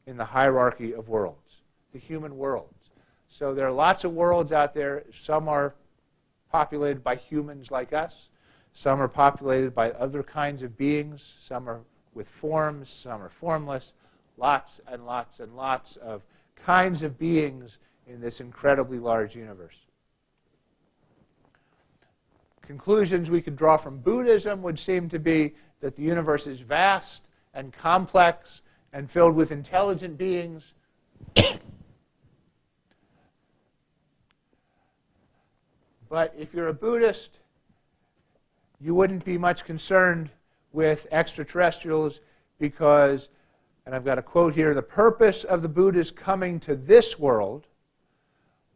in the hierarchy of worlds." The human worlds. So there are lots of worlds out there. Some are populated by humans like us. Some are populated by other kinds of beings. Some are with forms. Some are formless. Lots and lots and lots of kinds of beings in this incredibly large universe. Conclusions we could draw from Buddhism would seem to be that the universe is vast and complex and filled with intelligent beings. But if you're a Buddhist, you wouldn't be much concerned with extraterrestrials because, and I've got a quote here, "The purpose of the Buddha's coming to this world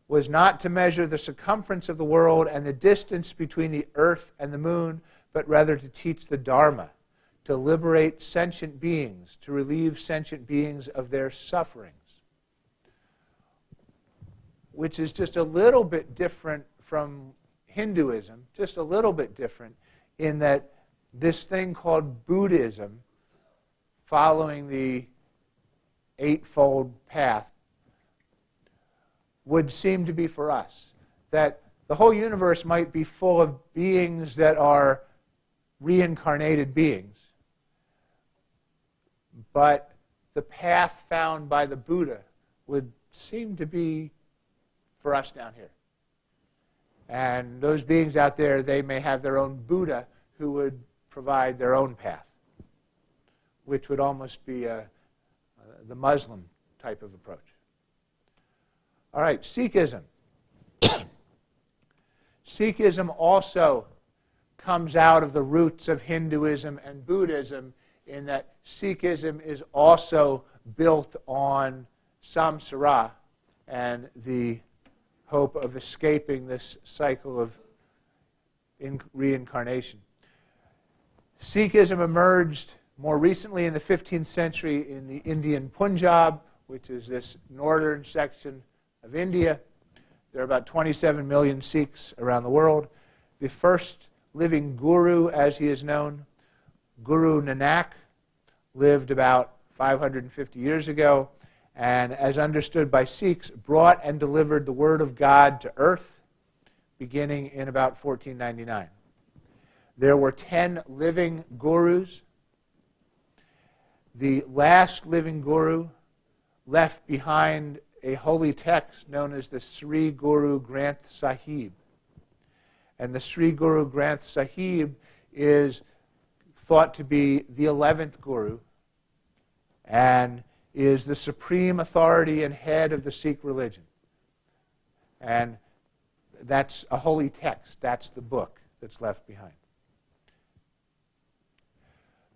was not to measure the circumference of the world and the distance between the earth and the moon, but rather to teach the Dharma, to liberate sentient beings, to relieve sentient beings of their sufferings." Which is just a little bit different from Hinduism, just a little bit different, in that this thing called Buddhism, following the Eightfold Path, would seem to be for us. That the whole universe might be full of beings that are reincarnated beings, but the path found by the Buddha would seem to be for us down here. And those beings out there, they may have their own Buddha who would provide their own path, which would almost be the Muslim type of approach. All right, Sikhism. Sikhism also comes out of the roots of Hinduism and Buddhism in that Sikhism is also built on samsara and the hope of escaping this cycle of reincarnation. Sikhism emerged more recently in the 15th century in the Indian Punjab, which is this northern section of India. There are about 27 million Sikhs around the world. The first living guru, as he is known, Guru Nanak, lived about 550 years ago, and as understood by Sikhs, brought and delivered the word of God to earth, beginning in about 1499. There were 10 living gurus. The last living guru left behind a holy text known as the Sri Guru Granth Sahib. And the Sri Guru Granth Sahib is thought to be the 11th Guru and is the supreme authority and head of the Sikh religion. And that's a holy text. That's the book that's left behind.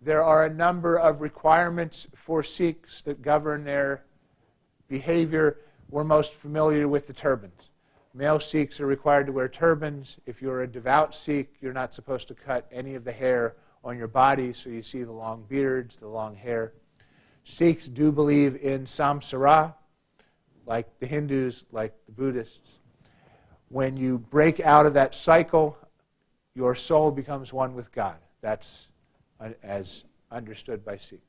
There are a number of requirements for Sikhs that govern their behavior. We're most familiar with the turbans. Male Sikhs are required to wear turbans. If you're a devout Sikh, you're not supposed to cut any of the hair on your body, so you see the long beards, the long hair. Sikhs do believe in samsara, like the Hindus, like the Buddhists. When you break out of that cycle, your soul becomes one with God. That's as understood by Sikhs.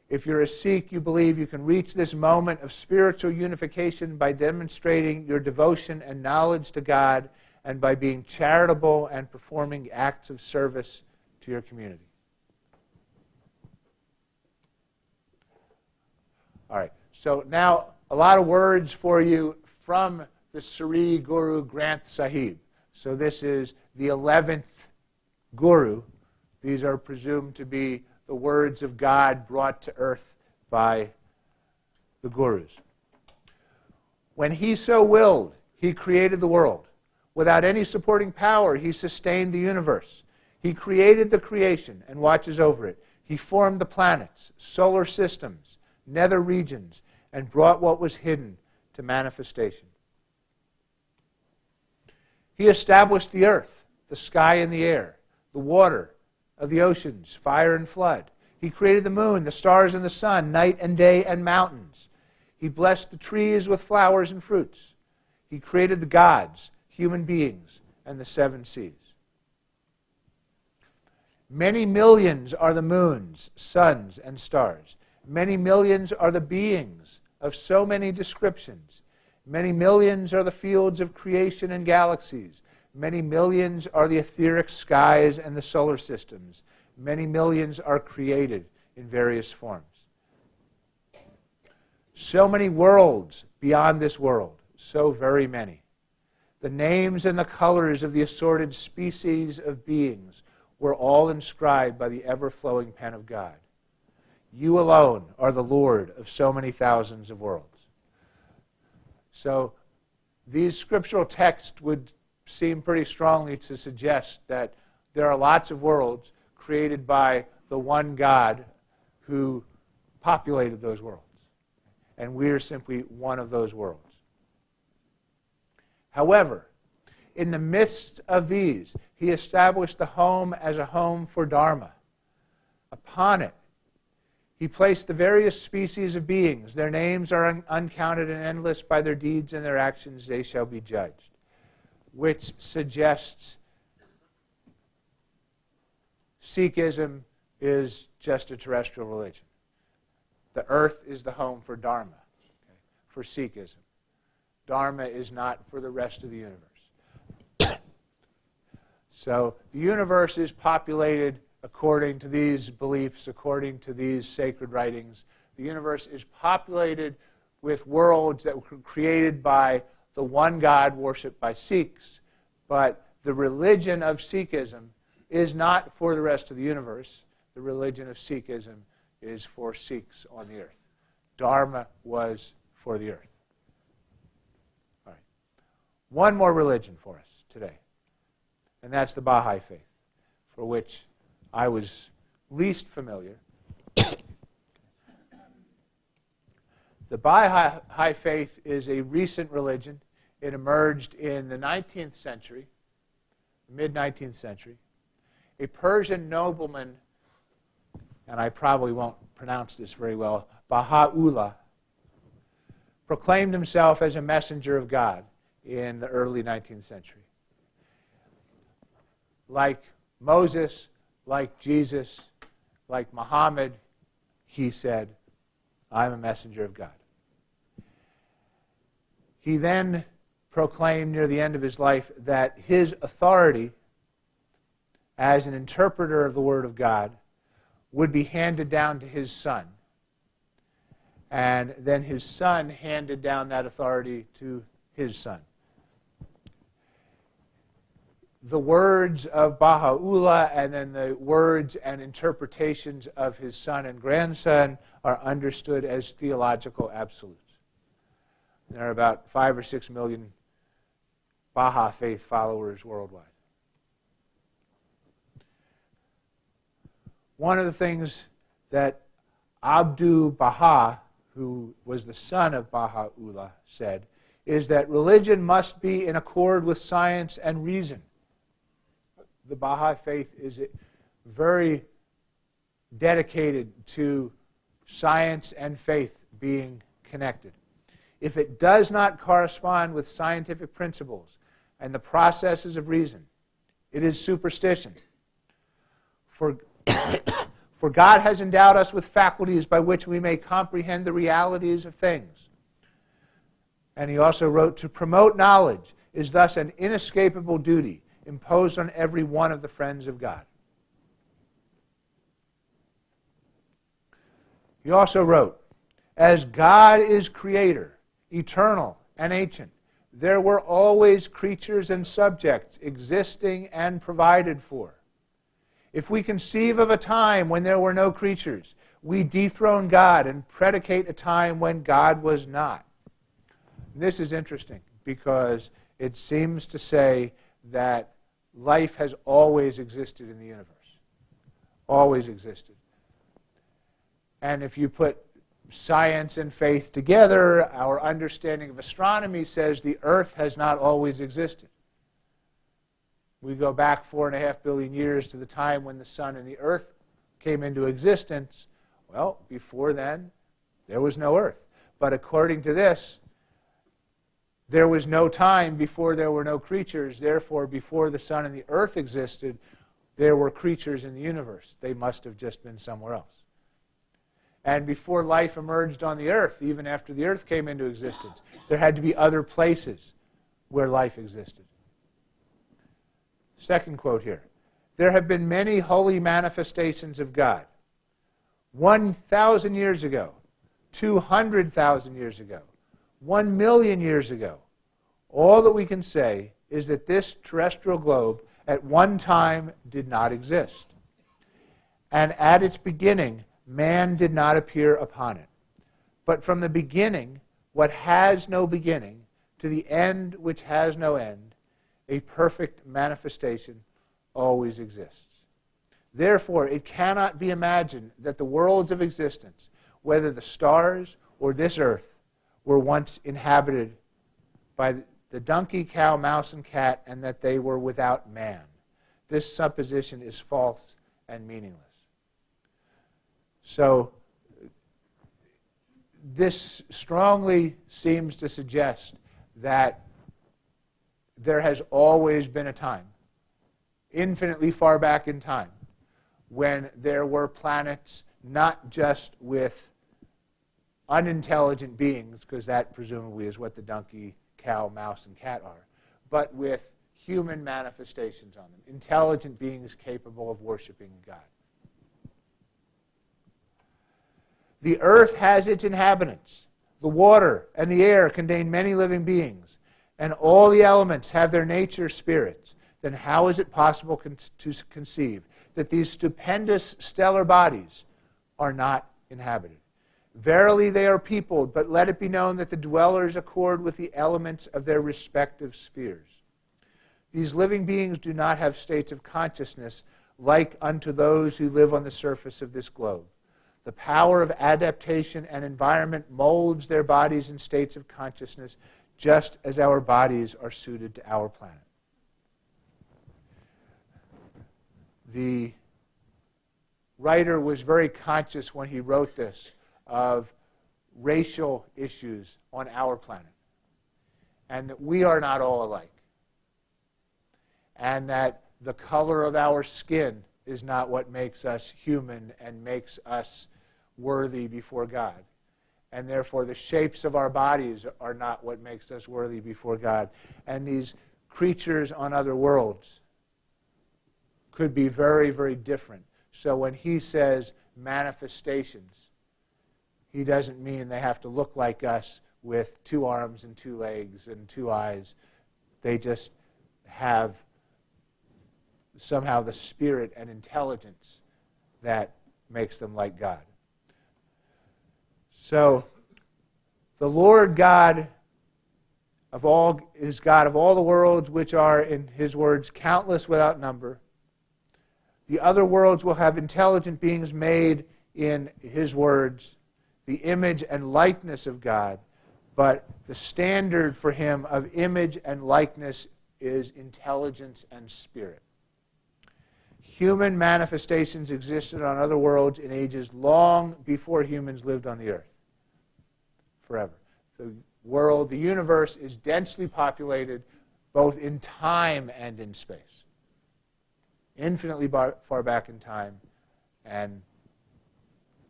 If you're a Sikh, you believe you can reach this moment of spiritual unification by demonstrating your devotion and knowledge to God and by being charitable and performing acts of service to your community. All right, so now a lot of words for you from the Sri Guru Granth Sahib. So this is the 11th Guru. These are presumed to be the words of God brought to earth by the Gurus. When he so willed, he created the world. Without any supporting power, he sustained the universe. He created the creation and watches over it. He formed the planets, solar systems, nether regions, and brought what was hidden to manifestation. He established the earth, the sky and the air, the water of the oceans, fire and flood. He created the moon, the stars and the sun, night and day and mountains. He blessed the trees with flowers and fruits. He created the gods, human beings, and the 7 seas. Many millions are the moons, suns, and stars. Many millions are the beings of so many descriptions. Many millions are the fields of creation and galaxies. Many millions are the etheric skies and the solar systems. Many millions are created in various forms. So many worlds beyond this world, so very many. The names and the colors of the assorted species of beings were all inscribed by the ever-flowing pen of God. You alone are the Lord of so many thousands of worlds. So these scriptural texts would seem pretty strongly to suggest that there are lots of worlds created by the one God who populated those worlds. And we are simply one of those worlds. However, in the midst of these, he established the home as a home for Dharma. Upon it, he placed the various species of beings. Their names are uncounted and endless. By their deeds and their actions they shall be judged. Which suggests Sikhism is just a terrestrial religion. The earth is the home for Dharma, okay, for Sikhism. Dharma is not for the rest of the universe. So the universe is populated according to these beliefs, according to these sacred writings. The universe is populated with worlds that were created by the one God worshipped by Sikhs. But the religion of Sikhism is not for the rest of the universe. The religion of Sikhism is for Sikhs on the earth. Dharma was for the earth. All right. One more religion for us today, and that's the Baha'i Faith, for which I was least familiar. The Baha'i Faith is a recent religion. It emerged in the 19th century, mid-19th century. A Persian nobleman, and I probably won't pronounce this very well, Baha'u'llah, proclaimed himself as a messenger of God in the early 19th century. Like Moses, like Jesus, like Muhammad, he said, I'm a messenger of God. He then proclaimed near the end of his life that his authority as an interpreter of the Word of God would be handed down to his son. And then his son handed down that authority to his son. the words of Baha'u'llah and then the words and interpretations of his son and grandson are understood as theological absolutes. There are about 5 or 6 million Baha'i Faith followers worldwide. One of the things that Abdu Baha, who was the son of Baha'u'llah, said is that religion must be in accord with science and reason. The Baha'i Faith is very dedicated to science and faith being connected. If it does not correspond with scientific principles and the processes of reason, it is superstition. For God has endowed us with faculties by which we may comprehend the realities of things. And he also wrote, to promote knowledge is thus an inescapable duty imposed on every one of the friends of God. He also wrote, as God is creator, eternal, and ancient, there were always creatures and subjects existing and provided for. If we conceive of a time when there were no creatures, we dethrone God and predicate a time when God was not. This is interesting because it seems to say that life has always existed in the universe. Always existed. And if you put science and faith together, our understanding of astronomy says the Earth has not always existed. We go back 4.5 billion years to the time when the sun and the Earth came into existence. Well, before then, there was no Earth. But according to this, there was no time before there were no creatures. Therefore, before the sun and the Earth existed, there were creatures in the universe. They must have just been somewhere else. And before life emerged on the Earth, even after the Earth came into existence, there had to be other places where life existed. Second quote here. There have been many holy manifestations of God. 1,000 years ago, 200,000 years ago, 1 million years ago. All that we can say is that this terrestrial globe at one time did not exist. And at its beginning, man did not appear upon it. But from the beginning, what has no beginning, to the end which has no end, a perfect manifestation always exists. Therefore, it cannot be imagined that the worlds of existence, whether the stars or this earth, were once inhabited by the donkey, cow, mouse, and cat, and that they were without man. This supposition is false and meaningless. So, this strongly seems to suggest that there has always been a time, infinitely far back in time, when there were planets not just with unintelligent beings, because that presumably is what the donkey, cow, mouse, and cat are, but with human manifestations on them, intelligent beings capable of worshiping God. The earth has its inhabitants. The water and the air contain many living beings, and all the elements have their nature spirits. Then how is it possible to conceive that these stupendous stellar bodies are not inhabited? Verily they are peopled, but let it be known that the dwellers accord with the elements of their respective spheres. These living beings do not have states of consciousness like unto those who live on the surface of this globe. The power of adaptation and environment molds their bodies in states of consciousness, just as our bodies are suited to our planet. The writer was very conscious when he wrote this of racial issues on our planet, and that we are not all alike, and that the color of our skin is not what makes us human and makes us worthy before God. And therefore the shapes of our bodies are not what makes us worthy before God. And these creatures on other worlds could be very, very different. So when he says manifestations, he doesn't mean they have to look like us with 2 arms and 2 legs and 2 eyes. They just have somehow the spirit and intelligence that makes them like God. So, the Lord God of all is God of all the worlds, which are, in His words, countless without number. The other worlds will have intelligent beings made in His words, the image and likeness of God. But the standard for Him of image and likeness is intelligence and spirit. Human manifestations existed on other worlds in ages long before humans lived on the earth. Forever. The universe is densely populated both in time and in space. Infinitely far back in time and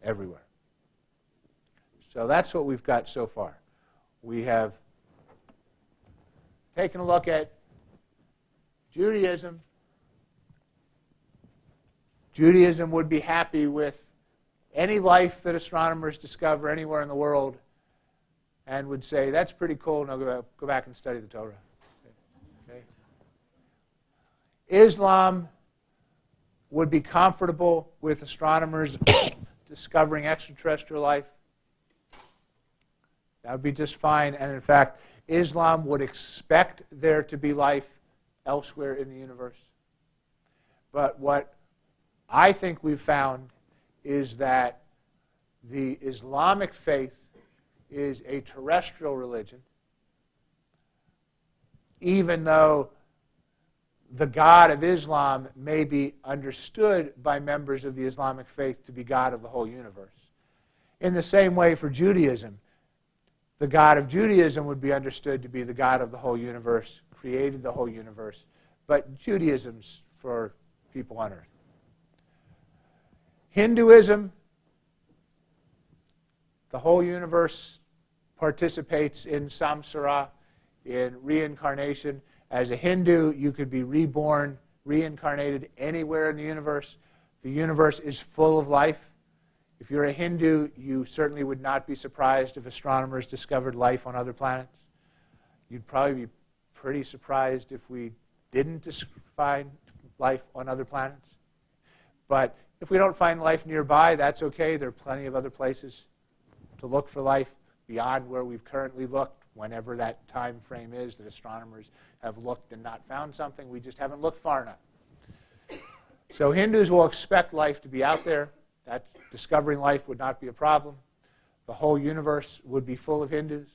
everywhere. So that's what we've got so far. We have taken a look at Judaism. Judaism would be happy with any life that astronomers discover anywhere in the world and would say, that's pretty cool, now go back and study the Torah. Okay. Islam would be comfortable with astronomers discovering extraterrestrial life. That would be just fine. And in fact, Islam would expect there to be life elsewhere in the universe. But what I think we've found is that the Islamic faith is a terrestrial religion, even though the God of Islam may be understood by members of the Islamic faith to be God of the whole universe. In the same way for Judaism, the God of Judaism would be understood to be the God of the whole universe, created the whole universe, but Judaism's for people on earth. Hinduism, the whole universe participates in samsara, in reincarnation. As a Hindu, you could be reborn, reincarnated anywhere in the universe. The universe is full of life. If you're a Hindu, you certainly would not be surprised if astronomers discovered life on other planets. You'd probably be pretty surprised if we didn't find life on other planets. But if we don't find life nearby, that's okay. There are plenty of other places to look for life beyond where we've currently looked, whenever that time frame is that astronomers have looked and not found something. We just haven't looked far enough. So Hindus will expect life to be out there. That discovering life would not be a problem. The whole universe would be full of Hindus.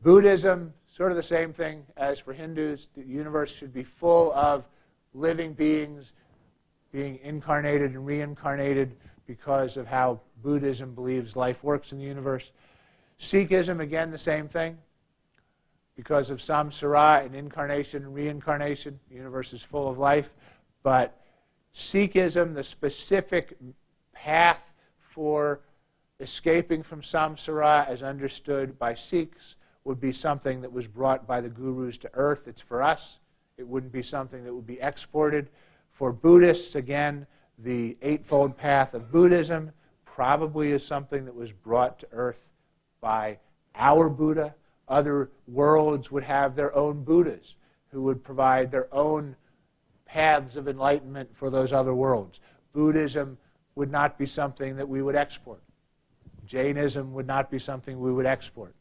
Buddhism, sort of the same thing as for Hindus. The universe should be full of living beings being incarnated and reincarnated because of how Buddhism believes life works in the universe. Sikhism, again, the same thing. Because of samsara and incarnation and reincarnation, the universe is full of life. But Sikhism, the specific path for escaping from samsara as understood by Sikhs, would be something that was brought by the gurus to earth. It's for us. It wouldn't be something that would be exported. For Buddhists, again, the Eightfold Path of Buddhism probably is something that was brought to earth by our Buddha. Other worlds would have their own Buddhas who would provide their own paths of enlightenment for those other worlds. Buddhism would not be something that we would export. Jainism would not be something we would export.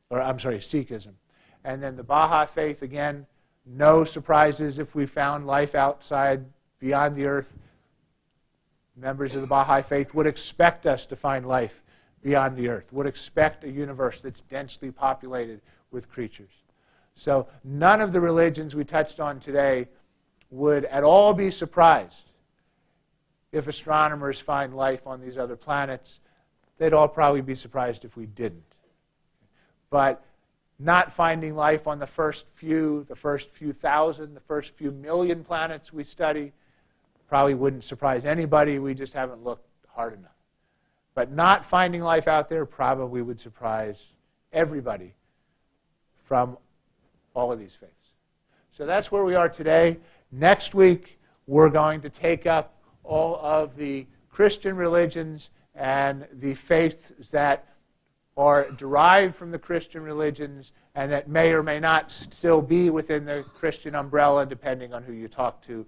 Sikhism. And then the Baha'i Faith, again, no surprises if we found life outside, beyond the earth. Members of the Baha'i Faith would expect us to find life beyond the earth, would expect a universe that's densely populated with creatures. So none of the religions we touched on today would at all be surprised if astronomers find life on these other planets. They'd all probably be surprised if we didn't. But not finding life on the first few thousand, the first few million planets we study probably wouldn't surprise anybody. We just haven't looked hard enough. But not finding life out there probably would surprise everybody from all of these faiths. So that's where we are today. Next week, we're going to take up all of the Christian religions and the faiths that are derived from the Christian religions and that may or may not still be within the Christian umbrella, depending on who you talk to,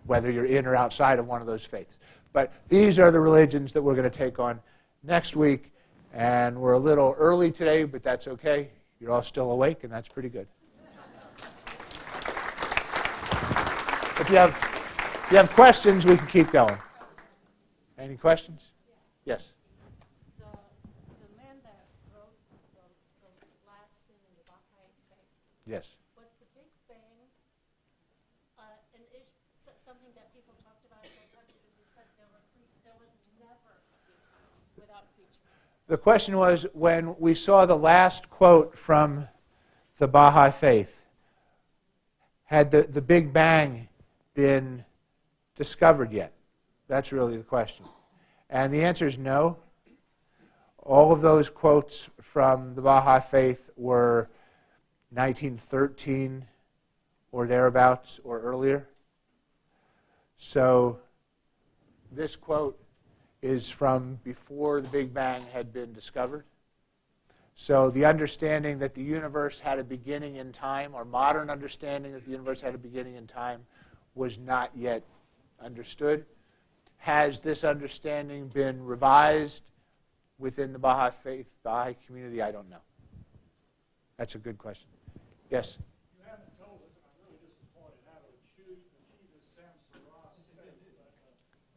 whether you're in or outside of one of those faiths. But these are the religions that we're going to take on next week, and we're a little early today, but that's okay. You're all still awake, and that's pretty good. If you have questions, we can keep going. Any questions? Yes. The man that wrote the last thing in the Baha'i Faith. Yes. Was the Big Bang something that people talked about at that time, because he said there was never a time without a creature? The question was, when we saw the last quote from the Baha'i Faith, had the Big Bang been discovered yet? That's really the question. And the answer is no. All of those quotes from the Baha'i Faith were 1913 or thereabouts or earlier. So this quote is from before the Big Bang had been discovered. So the understanding that the universe had a beginning in time, or modern understanding that the universe had a beginning in time, was not yet understood. Has this understanding been revised within the Baha'i Faith, Baha'i community? I don't know. That's a good question. Yes? You haven't told us, and I'm really disappointed how to achieve this samsara state, but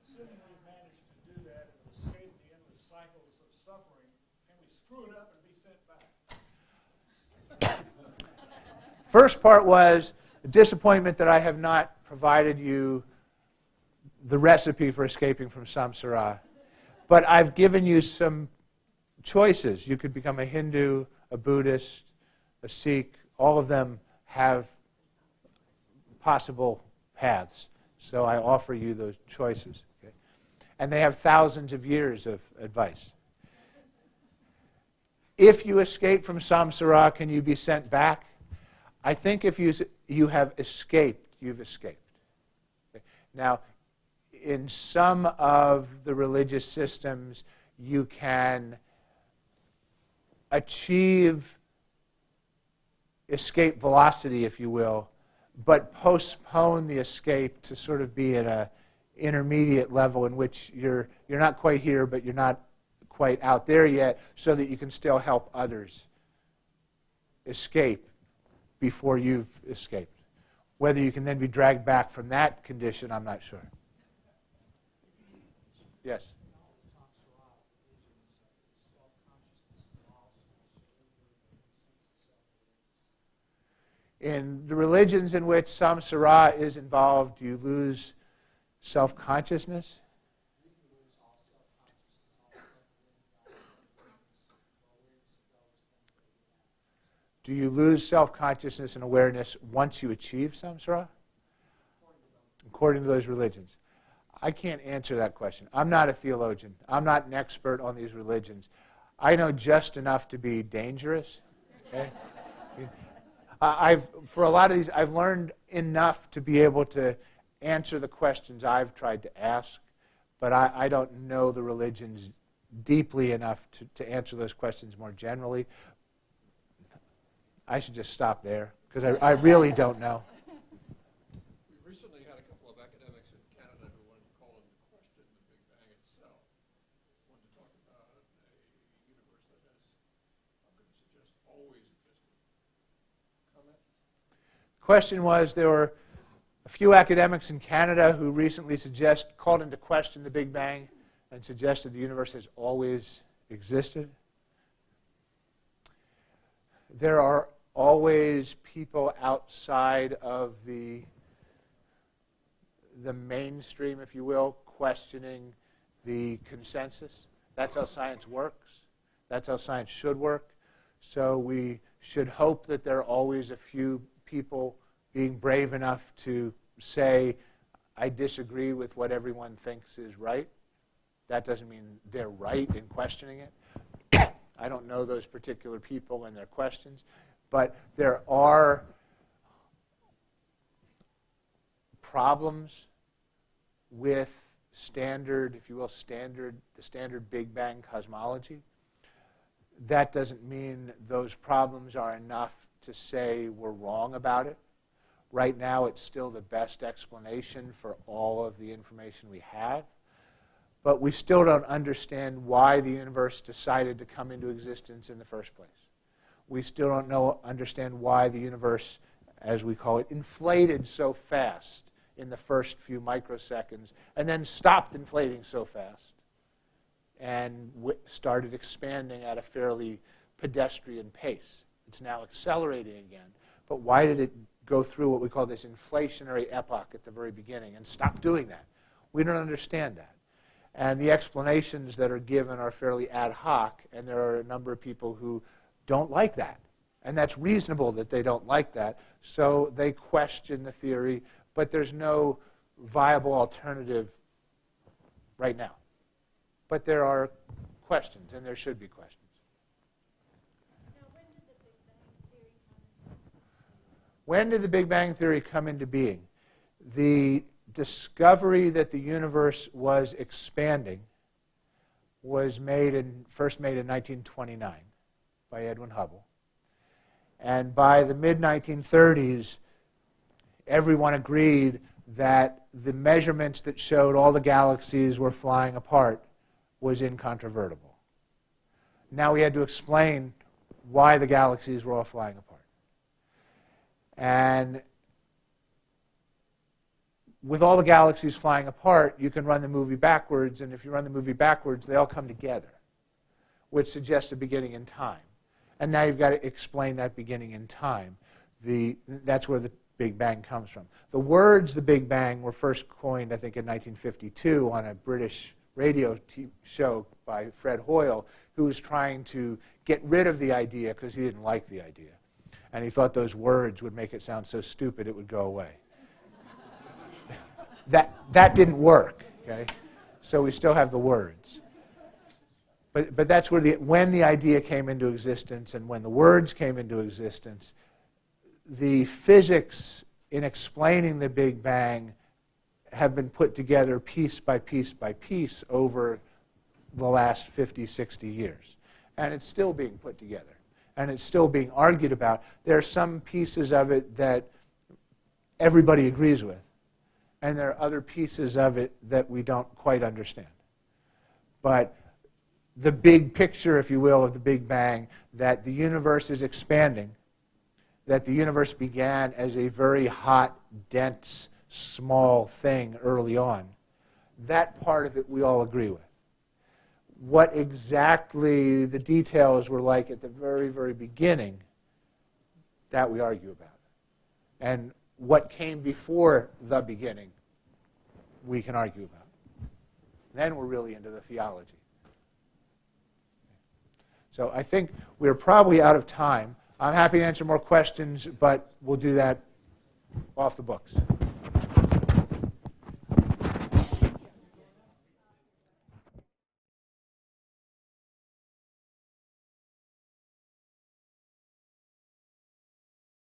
assuming we managed to do that and escape the endless cycles of suffering, can we screw it up and be sent back? First part was a disappointment that I have not provided you the recipe for escaping from samsara. But I've given you some choices. You could become a Hindu, a Buddhist, a Sikh. All of them have possible paths. So I offer you those choices. Okay? And they have thousands of years of advice. If you escape from samsara, can you be sent back? I think if you have escaped, you've escaped. Okay? Now, in some of the religious systems, you can achieve escape velocity, if you will, but postpone the escape to sort of be at an intermediate level in which you're not quite here, but you're not quite out there yet, so that you can still help others escape before you've escaped. Whether you can then be dragged back from that condition, I'm not sure. Yes? In the religions in which samsara is involved, you lose self-consciousness. Do you lose self-consciousness and awareness once you achieve samsara? According to those religions. I can't answer that question. I'm not a theologian. I'm not an expert on these religions. I know just enough to be dangerous. Okay? For a lot of these, I've learned enough to be able to answer the questions I've tried to ask, but I don't know the religions deeply enough to answer those questions more generally. I should just stop there, because I really don't know. We recently had a couple of academics in Canada who wanted to call into question the Big Bang itself. Wanted to talk about a universe that has, I'm going to suggest, always existed. Comment? The question was, there were a few academics in Canada who recently called into question the Big Bang and suggested the universe has always existed. There are always people outside of the mainstream, if you will, questioning the consensus. That's how science works. That's how science should work. So we should hope that there are always a few people being brave enough to say, I disagree with what everyone thinks is right. That doesn't mean they're right in questioning it. I don't know those particular people and their questions. But there are problems with standard, if you will, the standard Big Bang cosmology. that doesn't mean those problems are enough to say we're wrong about it. Right now, it's still the best explanation for all of the information we have. But we still don't understand why the universe decided to come into existence in the first place. We still don't understand why the universe, as we call it, inflated so fast in the first few microseconds and then stopped inflating so fast and started expanding at a fairly pedestrian pace. It's now accelerating again. But why did it go through what we call this inflationary epoch at the very beginning and stop doing that? We don't understand that. And the explanations that are given are fairly ad hoc, and there are a number of people who don't like that. And that's reasonable that they don't like that, so they question the theory, but there's no viable alternative right now. But there are questions, and there should be questions. Now, when did the Big Bang theory come into being? When did the Big Bang theory come into being? The discovery that the universe was expanding was first made in 1929 by Edwin Hubble. And by the mid-1930s, everyone agreed that the measurements that showed all the galaxies were flying apart was incontrovertible. Now we had to explain why the galaxies were all flying apart. And with all the galaxies flying apart, you can run the movie backwards, and if you run the movie backwards, they all come together, which suggests a beginning in time. And now you've got to explain that beginning in time. That's where the Big Bang comes from. The words the Big Bang were first coined, I think, in 1952 on a British radio show by Fred Hoyle, who was trying to get rid of the idea because he didn't like the idea. And he thought those words would make it sound so stupid it would go away. That didn't work, okay? So we still have the words. But that's where when the idea came into existence and when the words came into existence, the physics in explaining the Big Bang have been put together piece by piece by piece over the last 50, 60 years. And it's still being put together. And it's still being argued about. There are some pieces of it that everybody agrees with. And there are other pieces of it that we don't quite understand. But the big picture, if you will, of the Big Bang, that the universe is expanding, that the universe began as a very hot, dense, small thing early on, that part of it we all agree with. What exactly the details were like at the very, very beginning, that we argue about. And what came before the beginning, we can argue about. Then we're really into the theology. So I think we're probably out of time. I'm happy to answer more questions, but we'll do that off the books.